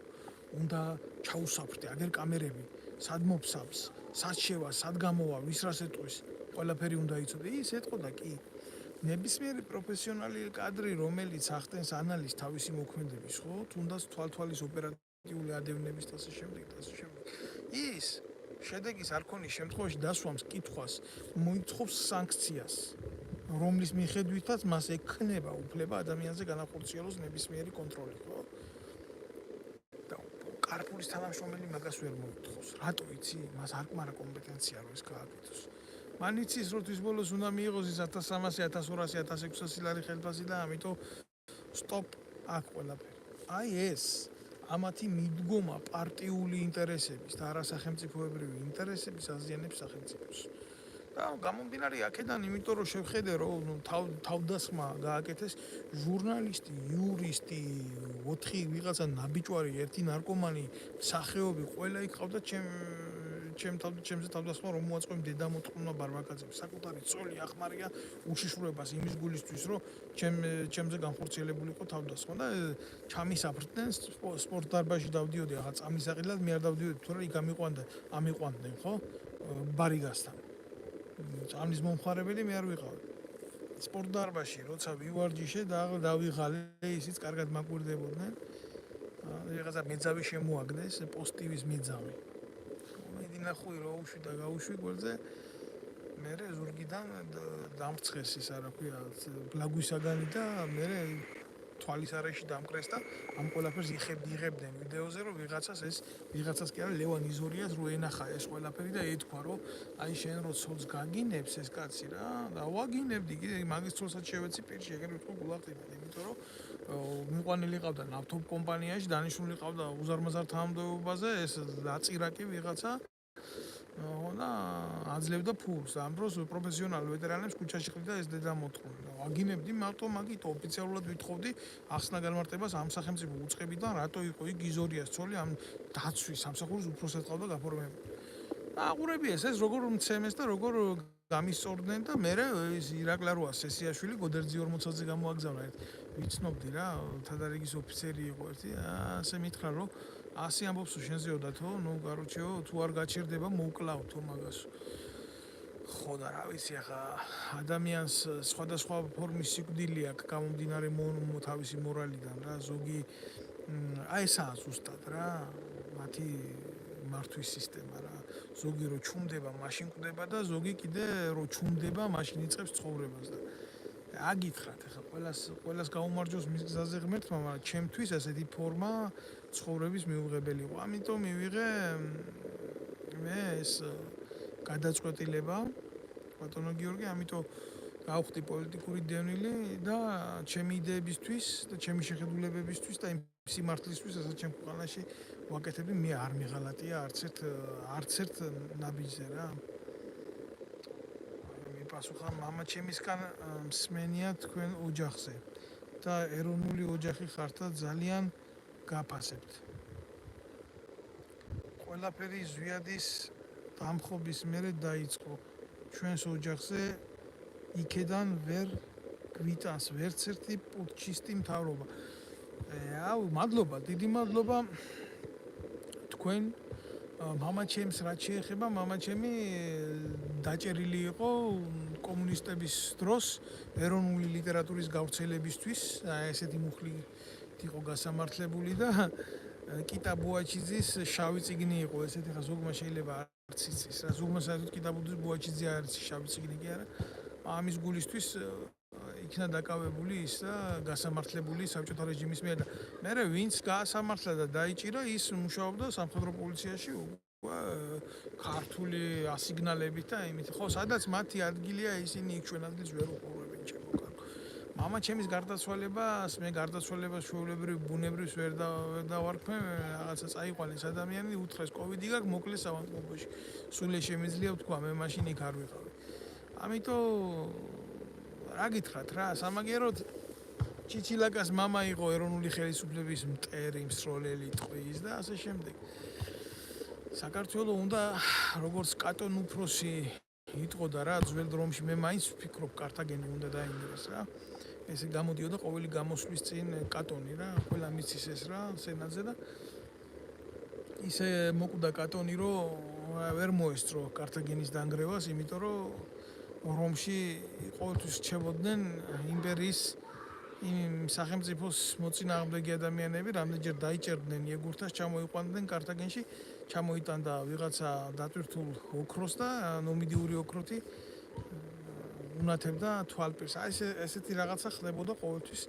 უნდა ჩაუსაფრთე, აგერ კამერები, სად მოფსავს, სად შევა, სად გამოვა, ვის რას ეტყვის, ყველაფერი უნდა იცოდე. ის ეტყოდა კი. ნებისმიერი პროფესიონალი კადრი, რომელიც ახდენს ანალიზს თავისი მოქმედების, ხო? თუნდაც თვალთვალის ოპერატიული ადევნების და ასე შემდეგ და ასე შემდეგ. ის შედეგის არ ქონის შემთხვევაში დასვამს კითხვას, მოითხოვს სანქციას. რომლის მიხედვითაც მას ექნება უფლება ადამიანზე განახორციელოს ნებისმიერი კონტროლი, ხო? და კარპულის თანამშრომელი მაგას ვერ მოითხოვს. რატო იცი? მას არ ყმარა კომპეტენცია რომ ეს გააკეთოს. მან იცის რომ თვის ბოლოს უნდა მიიღოს ის 1300, 1200, 1600 ლარი ხელფასი და ამიტომ სტოპ აქ ყველაფერი. აი ეს ამათი მიდგომა პარტიული ინტერესების და არასახელმწიფოებრივი ინტერესების აზიანებს სახელმწიფოს. და გამომდინარე აქედან, იმიტომ რომ შევხედე რომ თავდასხმა გააკეთეს ჟურნალისტი, იურისტი, 4 ვიღაცა ნაბიჯვარი, 1 ნარკომანი, სახეობი, ყველა იქ ყავდა ჩემზე თავდასხმა რომ მოაწყო დედამოწმულმა ბარბაკაძემ. საკუთარი წოლი ახმარია უშიშროებას იმის გულისთვის, რომ ჩემზე განხორციელებული იყო თავდასხმა და ჩამისაფრდნენ სპორტ დარბაზში დავდიოდი, ახლა წამისაყიდლად მე არ დავდიოდი, თორე იქ ამიყვანდნენ, ხო? ბარიგასთან. წამის მომხარებელი მე არ ვიყავი. სპორტ დარბაზში როცა ვივარჯიშე და დავიღალე, ისიც კარგად მაკვირდებოდნენ. რაღაცა მეძავი შემოაგდეს, პოსტივის მეძავი. მე დინახუი რა უშვი და გაუშვი გვერდზე. მე ზურგიდან დამრცხეს ის რა ქვია ბლაგვისაგანი და მე თვალის არეში დამკრეს და ამ ყველაფერს იღებდნენ ვიდეოზე რომ ვიღაცას კი არა ლევან იზორიას რო ენახა ეს ყველაფერი და ეთქვა რომ აი შენ რო ცოლს გაგინებს ეს კაცი რა და ვაგინებდი კიდე მაგის ცოლსაც შევეცი პირში ეგრე ვთქვა გულახდიდან იმიტომ რომ მიყვანილი ყავდა ნავთობ კომპანიაში დანიშნული ყავდა უზარმაზარ თანამდებობაზე ეს დაწირაკი ვიღაცა და აძლევდა ფულს. ამ დროს პროფესიონალ ვეტერანებს ქუჩაში ყიდდა ეს დედა მოთხოვნა. ვაგინებდი მარტო მაგით ოფიციალურად ვითხოვდი ახსნა განმარტებას ამ სახელმწიფო უწყებიდან, რატო იყო იქ იზორიას ცოლი ამ დაცვის სამსახურის უფროსად ყავდა გაფორმებული. აყურებიეს ეს როგორ მცემეს და როგორ გამისწორდნენ და მე ეს ირაკლაროა სესიაშვილი გოდერძი 40-ზე გამოაგზავნა. ვიცნობდი რა, თადარიგის ოფიცერი იყო ერთი, ასე მითხრა რომ 100 ამბობს შენზეოდათო, ნუ კაროჩეო, თუ არ გაჩერდება, მოუკლავთო მაგას. ხო და რა ვიცი ახლა ადამიანს სხვადასხვა ფორმის სიკვდილი აქვს გამომდინარე თავისი მორალიდან რა, ზოგი აი ესაა ზუსტად რა, მათი მართვის სისტემა რა. ზოგი რო ჩუმდება, მაშინ კვდება და ზოგი კიდე რო ჩუმდება, მაშინ იწყებს ცხოვრებას და აგითხრათ ახლა ყველას გაუმარჯოს მის გზაზე ღმერთმა, მაგრამ ჩემთვის ასეთი ფორმა ცხოვრების მიუღებელი იყო. ამიტომ მივიღე მე ეს გადაწყვეტილება ბატონო გიორგი, ამიტომ გავხდი პოლიტიკური დევნილი და ჩემი იდეებისთვის და ჩემი შეხედულებებისთვის და იმ სიმართლისთვის, რასაც ჩემ ქვეყანაში ვაკეთებდი, მე არ მიღალატია არც ერთ ნაბიჯზე რა. პასუხა მამა ჩემისგან მსმენია თქვენ ოჯახზე და ეროვნული ოჯახი ხართ და ძალიან გაფასებთ. ყველაფერი ზვიადის დამხობის მერე დაიწყო. ჩვენს ოჯახზე იქედან ვერ გვიტანს ვერც ერთი პუტჩისტი მთავრობა. მადლობა, დიდი მადლობა თქვენ მამა ჩემს რაც შეეხება, მამა ჩემი დაჭერილი იყო კომუნისტების დროს ეროვნული ლიტერატურის გავრცელებისთვის, ესეთი მუხლი იყო გასამართლებული და კიტა ბუაჩიძის შავი წიგნი იყო ესეთი, ხა ზოგმა შეიძლება არც იცის რა, ზოგმა საერთოდ კიტა ბუაჩიძე არ არის შავი წიგნი კი არა. ამის გულისთვის იქნა დაკავებული ის და გასამართლებული საბჭოთა რეჟიმის მიერ და მე ვინც გაასამართლა და დაიჭირა ის მუშაობდა სამხედრო პოლიციაში ქართული ასიგნალებით და იმით ხო სადაც მათი ადგილია ისინი იქ ჩვენ ადგილს ვერ უყურებენ ჩემო კარგო. მამა ჩემის გარდაცვალებას მე გარდაცვალებას ჩვეულებრივ ბუნებრივს ვერ დავარქმე რაღაცა წაიყვანეს ადამიანი უთხრეს კოვიდი გაქვს მოკლეს ავადმყოფოში. სულ შემიძლია ვთქვა მე მაშინ იქ არ ვიყავი. ამიტომ რა გითხრათ რა, სამაგიეროდ ჩიჩილაკას მამა იყო ეროვნული ხელისუფლების მტერი, მსროლელი, ტყვის და ასე შემდეგ. საქართველოს უნდა როგორც კატონ უფროსი იტყოდა რა, ძველ დრომში მე მაინც ვფიქრობ კართაგენი უნდა დაინგრეს რა. ესე გამოდიოდა ყოველი გამოსვლის წინ კატონი რა, ყველა მიცის ეს რა, სენატზე და ისე მოკვდა კატონი რომ ვერ მოესწრო კართაგენის დანგრევას, იმიტომ რომ რომში ყოველთვის რჩებოდნენ იმპერიის იმ სახელმწიფოს მოწინააღმდეგე ადამიანები, რამდენჯერ დაიჭერდნენ იეგურთას, ჩამოიყვანდნენ კართაგენში, ჩამოიტანდა ვიღაცა დატვირთულ ოქროს და ნომიდიური ოქროთი უნათებდა თვალპირს. აი ესეთი რაღაცა ხდებოდა ყოველთვის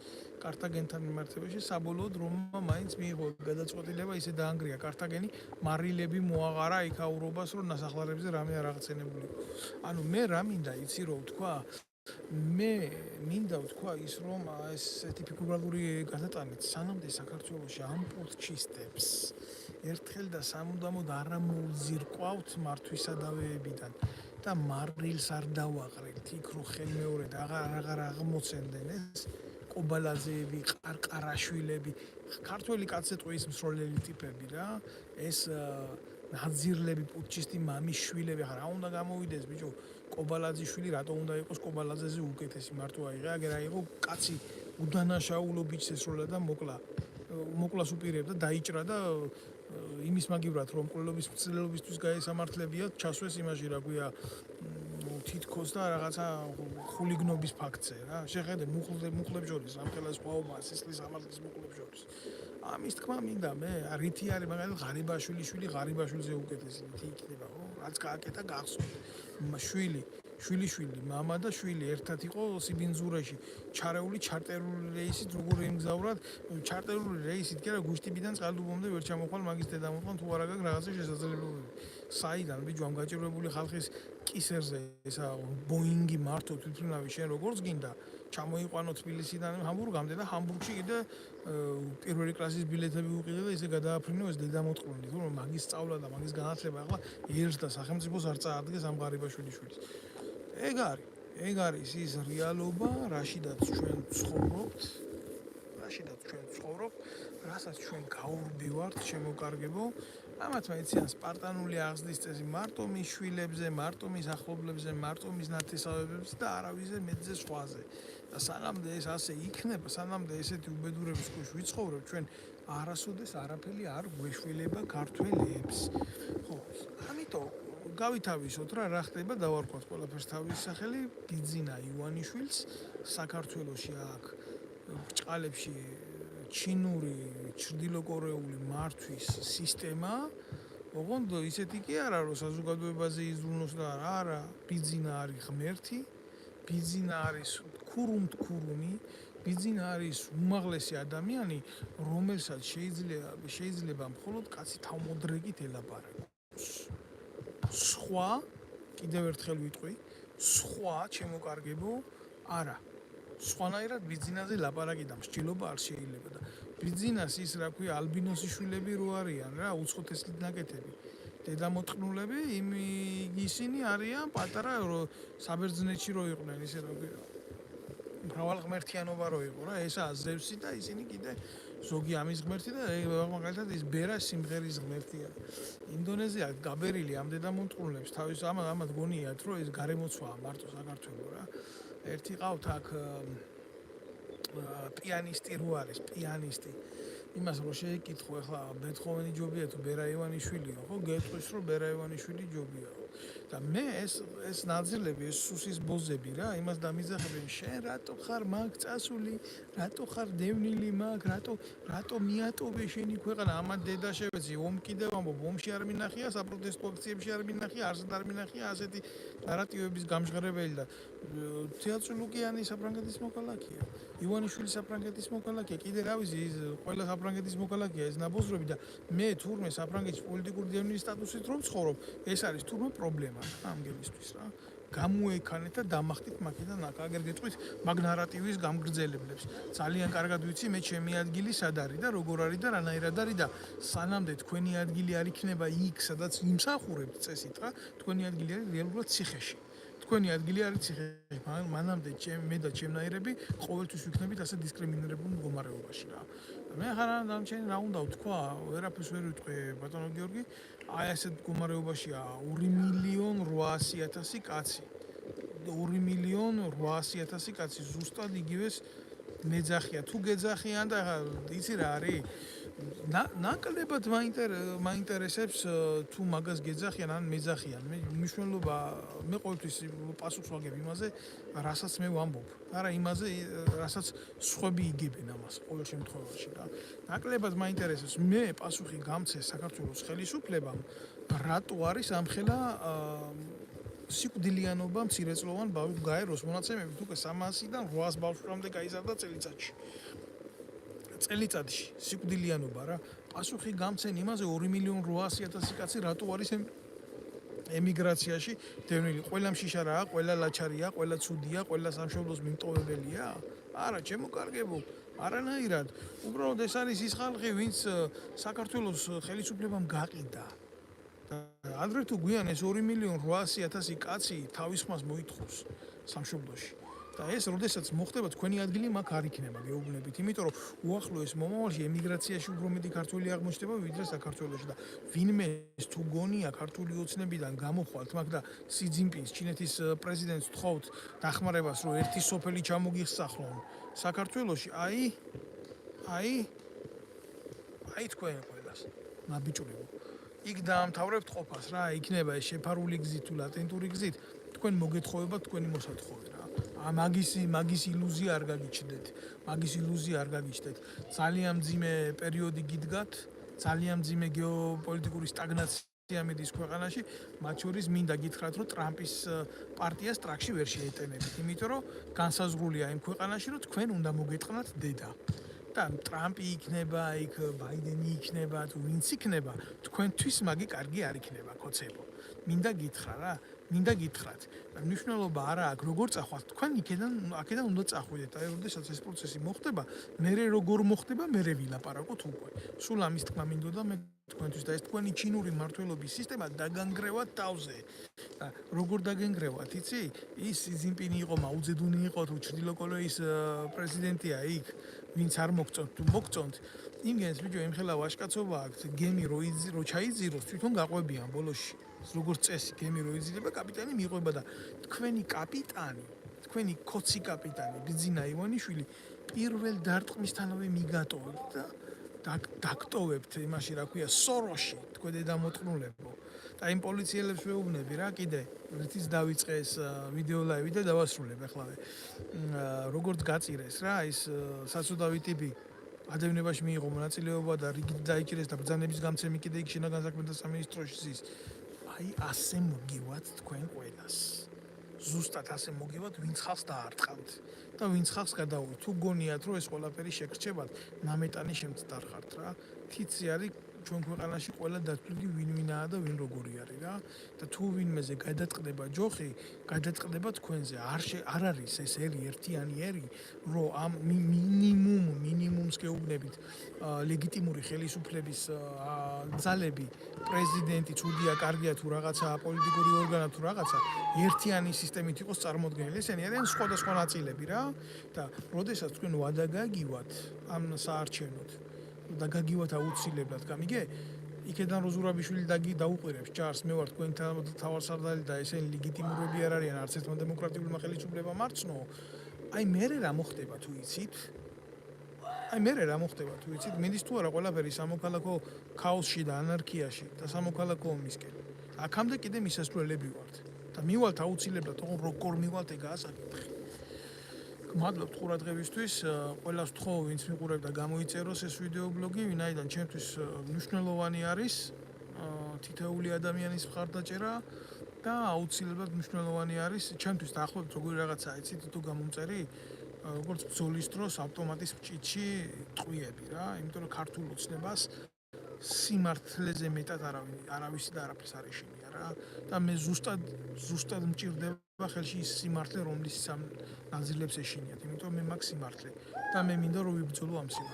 კართაგენთან მიმართებაში. საბოლოოდ რომმა მაინც მიიღო გადაწყვეტილება ისე დაანგრია კართაგენი, მარილები მოაყარა იქაურობას, რომ ნასახლარებზე რამე არ აღწენებული. ანუ მე რა მინდა იცი რომ ვთქვა? მე მინდა ვთქვა ის რომ ესეთი ფიგურალური გადატანით სანამდე საქართველოში ამ პუტჩისტებს ერთხელ და სამუდამოდ არ მოუძირკვავთ მართვისადავეებიდან და მარილს არ დავაყრეთ იქ რო ხელმეორედ აღარ აღმოცენდნენ ეს კობალაძეები, ყარყარაშვილები, ქართველი კაცეთყვის მსროლელი ტიპები რა, ეს ნაძირლები, პუტჩისტი მამის შვილები, რა უნდა გამოვიდეს ბიჭო, კობალაძიშვილი რატო უნდა იყოს კობალაძეზე უკეთესი მარტო აიღე, აგერ აიღო კაცი უდანაშაულო ბიჭს ესროლა და მოკლას უპირებდა, დაიჭრა და იმის მაგივრად რომ მკვლელობის მცდელობისთვის გაესამართლებიათ, ჩასვეს იმაში რა ქვია თითქოს და რაღაცა ხულიგნობის ფაქტზე რა. შეხედე მუხლებს შორის რამხელა სხვაობა სისხლის ამართლის მუხლებს შორის. ამის თქმა მინდა მე, რითი არის მაგალითად ღარიბაშვილის შვილი ღარიბაშვილზე უკეთესი რითი იქნება, ხო? რაც გააკეთა გახსოვთ. შვილი შვილიშვილი, მამა და შვილი ერთად იყო სიბინძურაში ჩარეული ჩარტერული რეისით, როგორ ემგზავრათ, ჩარტერული რეისით კი არა გუშტიბიდან წყალდუბომდე ვერ ჩამოხვალ მაგის დედამოთმან თუ არა გაქვს რაღაცა შესაძლებლობები. საიდან ბიჭო ამ გაჭირვებული ხალხის კისერზე ესა ბოინგი მართო თვითმფრინავი შენ როგორც გინდა ჩამოიყვანო თბილისიდან ჰამბურგამდე და ჰამბურგში კიდე პირველი კლასის ბილეთები უყიდე და ისე გადააფრინო ეს დედამოწყრული თუ მაგის სწავლა და მაგის განათლება ახლა ერთ და სახელმწიფოს არ წაადგენს ამ ღარიბაშვილის. ეგ არის ის რეალობა, რაშიდაც ჩვენ ცხოვრობთ, რასაც ჩვენ გაურბივართ, შემოკარგებო. ამათ მეციან სპარტანული აღზრდის წესი მარტო მის შვილებზე, მარტო მის ახლობლებზე, მარტო მის ნათესავებებზე და არავისზე მეტზე სხვაზე. და სანამდე ეს ასე იქნება, სანამდე ესეთი უბედურების ქვეშ ვიცხოვრობ, ჩვენ არასოდეს არაფერი არ გვეშველება ქართველებს. ხო, ამიტომ გავითავისოთ რა ხდება, დავარქვათ ყველაფერს თავის სახელი, ბიძინა ივანიშვილს საქართველოში აქ ბრჭყალებში ჩინური, ჩრდილოკორეული მართვის სისტემა, ოღონდ ისეთი კი არა, რომ საზოგადოებაზე იზრუნოს და არა, ბიძინა არის ღმერთი, ბიძინა არის ქურუმ-ქურუმი, ბიძინა არის უმაღლესი ადამიანი, რომელსაც შეიძლება მხოლოდ კაცი თავმოდრეკით ელაპარაკოს. სხვა, კიდევ ერთხელ ვიტყვი, სხვა ჩემო კარგებო, არა. სხვანაირად ბიძინაზე ლაპარაკი და მსჯელობა არ შეიძლება და ბიძინას ის რა ქვია ალბინოსის შვილები რო არიან რა უცხოთესლით ნაკეთები დედამოწყნულები ისინი არიან პატარა საბერძნეთში რო იყვნენ ისე რა ქვია მრავალღმერთიანობა რო იყო რა ესაა ზევსი და ისინი კიდე ზოგი ამის ღმერთი და მაგალითად ის ბერა სიმღერის ღმერთია ინდონეზია გაბერილი ამ დედამოწყნულებს თავის ამათ გონიათ რომ ეს გარემოცვაა მარტო საქართველოს რა ერთი ყავთ აქ პიანისტი რო არის პიანისტი იმას რო შეეკითხო ახლა ბეთჰოვენი ჯობია თუ ბერა ივანიშვილიო ხო გეტყვის რომ ბერა ივანიშვილი ჯობია და მე ეს ნაძილები ეს სუსის ბოზები რა იმას დამიზახებენ შენ რატო ხარ მაგ წასული რატო ხარ დევნილი მაგ რატო მიატოვე შენი ქვეყანა ამან დედა შევეცი ომ კიდევ ამბობ ომში არ მინახია საპროტესტო აქციებში არ მინახია არსად არ მინახია ასეთი ნარატივების გამჟღერებელი და თეატრალუკიანი საფრანგეთის მოქალაქეა ივანიშვილი საფრანგეთის მოქალაქეა კიდე რა ვიცი ის ყველა საფრანგეთის მოქალაქეა ეს ნაბოზრები და მე თურმე საფრანგეთის პოლიტიკური დევნის სტატუსით რომ ცხოვრობ ეს არის თურმე პრობლემა ამგებისთვის რა გამოექანეთ და დამახტით მაგიდან აქ აგერ გეტყვით მაგ ნარატივის გამგრძელებლებს ძალიან კარგად ვიცი მე ჩემი ადგილი სად არის და როგორ არის და რანაირად არის და სანამდე თქვენი ადგილი არ იქნება იქ სადაც იმსახურებთ წესით რა თქვენი ადგილი არის რეალურად ციხეში თქვენი ადგილი არის ციხეში მანამდე მე და ჩემნაირები ყოველთვის ვიქნებით ასე დისკრიმინირებულ მდგომარეობაში რა მე ხარა დამჩენი რა უნდა ვთქვა ვერაფერს ვერ ვიტყვი ბატონო გიორგი აი ასეთ მდგომარეობაშია 2.800.000 კაცი 2.800.000 კაცი ზუსტად იგივეს მეძახია თუ გეძახიან და იცი რა არის ნაკლებად მაინტერესებს თუ მაგას გეძახიან ან მეძახიან მე მნიშვნელობა მე ყოველთვის პასუხს ვაგებ იმაზე რასაც მე ვამბობ არა იმაზე რასაც სხვები იგებენ ამას ყოველ შემთხვევაში რა ნაკლებად მაინტერესებს მე პასუხი გამცე საქართველოს ხელისუფლებამ რატო არის ამხელა სიკვდილიანობა მცირეწლოვან ბავშვს გაეროს მონაცემებით უკვე 300-დან 800 ბავშვამდე გაიზარდა წელიწადში სიკვდილიანობა რა პასუხი გამცენ იმაზე 2.800.000 კაცი რატო არის ემიგრაციაში დევნილი ყველა მშიშა რაა ყველა ლაჩარია ყველა ცუდია ყველა სამშობლოს მიმტოვებელია არა ჩემო კარგებო არანაირად უბრალოდ ეს არის ის ხალხი ვინც საქართველოს ხელისუფლებამ გაყიდა ადრე თუ გვიან ეს 2.800.000 კაცი თავის ხმას მოითხოვს სამშობლოში და ეს როდესაც მოხდება თქვენი ადგილი მაგ არ იქნება გეუბნებით იმიტომ რომ უახლოეს მომავალში ემიგრაციაში უფრო მეტი ქართველი აღმოჩნდება ვიდრე საქართველოში და ვინმე თუ გონია ქართული ოცნებიდან გამოხვალთ მაგ და სი ძინპინს ჩინეთის პრეზიდენტს თხოვთ დახმარებას რომ ერთი სოფელი ჩამოგიხსახლონ საქართველოში აი თქვენ ყველას ნაბიჭრებო იქ დაამთავრებთ ყოფას რა იქნება ეს შეფარული გზით თუ ლატენტური გზით თქვენ მოგეთხოვებათ თქვენი მოსათხოვე რა მაგის ილუზია არ გაგიჩნდეთ ძალიან მძიმე პერიოდი გიდგათ ძალიან მძიმე გეოპოლიტიკური სტაგნაცია ამედის ქვეყანაში, მათ შორის მინდა გითხრათ, რომ ტრამპის პარტიას ტრაქში ვერ შეეტენებით, იმიტომ რომ განსაზღვრულია იმ ქვეყანაში, რომ თქვენ უნდა მოგეთყნათ დედა. და ტრამპი იქნება, იქ ბაიდენი იქნება, თუ ვინც იქნება, თქვენთვის მაგი კარგი არ იქნება, კოცებო. მინდა გითხრა რა, მინდა გითხრათ. მნიშვნელობა არა აქვს, როგორ წახვალთ, თქვენ აქედან უნდა წახვიდეთ. აი, როდესაც ეს პროცესი მოხდება, მერე როგორ მოხდება, მერე ვილაპარაკოთ უკვე. სულ ამის თქმა მინდოდა მე თქვენთვის და ეს თქვენი ჩინური მართლობის სისტემა დაგანგრევათ თავზე. და როგორ დაგანგრევათ, იცი? ის სი ძინპინი იყო, მაო ძედუნი იყო, თუ ჩრდილო კორეის პრეზიდენტია იქ, ვინც არ მოგწონთ, თუ მოგწონთ, იმგენს ბიჭო, იმხელა ვაჟკაცობა აქვს, გემი რო ჩაიძიროს, თვითონ გაყვებიან ბოლოში. როგორც წესი, გემი რო იძირება, კაპიტანი მიყვება და თქვენი კაპიტანი, თქვენი კოცი კაპიტანი, ბიძინა ივანიშვილი პირველ დარტყმისთანავე მიგატოვებთ და დაგტოვებთ იმაში, რა ქვია, სოროში, თქვენ დედამოწმულებო. და იმ პოლიციელებს ვეუბნები რა, კიდე რითიც დავიწყე ეს ვიდეო ლაივი და დავასრულებ ახლა. როგორც გაწირეს რა, ის საცუდავი ტიპი ადევნებაში მიიღო მონაწილეობა და რიგით დაიჭირეს და ბრძანების გამცემი კიდე იქ შინაგან საქმეთა სამინისტროში ზის. აი ასე მოგივათ თქვენ ყველას. ზუსტად ასე მოგივათ, ვინც ხალხს დაარტყამთ და ვინც ხალხს გადაუვით. თუ გონიათ, რომ ეს ყველაფერი შეგრჩებათ, ნამეტანი შემწდარხართ რა. თითი არის ჩვენ ქვეყანაში ყველა დათვლილი ვინ-ვინაა და ვინ როგორი არის რა. და თუ ვინმეზე გადაწყდება ჯოხი, გადაწყდება თქვენზე. არ არის ეს ერთიანი ერი, რომ ამ მინიმუმს გეუბნებით ლეგიტიმური ხელისუფლების ძალები, პრეზიდენტი, ცუდია, კარგია თუ რაღაცა პოლიტიკური ორგანო თუ რაღაცა, ერთიანი სისტემით იყოს წარმოდგენილი. ესენი არიან სხვადასხვა ნაწილები რა. და როდესაც თქვენ ვადა გაგივათ ამ საარჩევნოდ და გაგივათ აუცილებლად, გამიგე? იქედან რო ზურაბიშვილი დაუყირებს ჯარს, მე ვარ თქვენი თავარსარდალი და ესენი ლეგიტიმურები არ არიან არც ერთმა დემოკრატიულმა ხელისუფლებამ არცნო. აი მერე რა მოხდება თუ იცით? მინდის თუ არა ყველაფერი სამოქალაქო ქაოსში და ანარქიაში და სამოქალაქო ომისკენ. აქამდე კიდე მისასვლელები ვართ და მივალთ აუცილებლად, თქო როგორ მივალთ ეგაა საკითხი. მადლობთ ყურადღებისთვის, ყველას ვთხოვ, ვინც მიყურებდა, გამოიწეროს ეს ვიდეო ბლოგი, ვინაიდან ჩემთვის მნიშვნელოვანი არის თითოეული ადამიანის მხარდაჭერა და აუცილებლად მნიშვნელოვანი არის ჩემთვის დაახლოებით როგორი რაღაცაა, იცით, თუ გამომწერი, როგორც ბრძოლის დროს ავტომატის მჭიდში ტყვიები რა, იმიტომ რომ ქართულ ოცნებას სიმართლეზე მეტად არავისი და არაფერს არ ეშინია რა და მე ზუსტად მჭირდება ხელში ის სიმართლე, რომლის ამ ნაწილებს ეშინიათ, იმიტომ მე მაქვს სიმართლე და მე მინდა რომ ვიბრძოლო ამ სიმართლეს.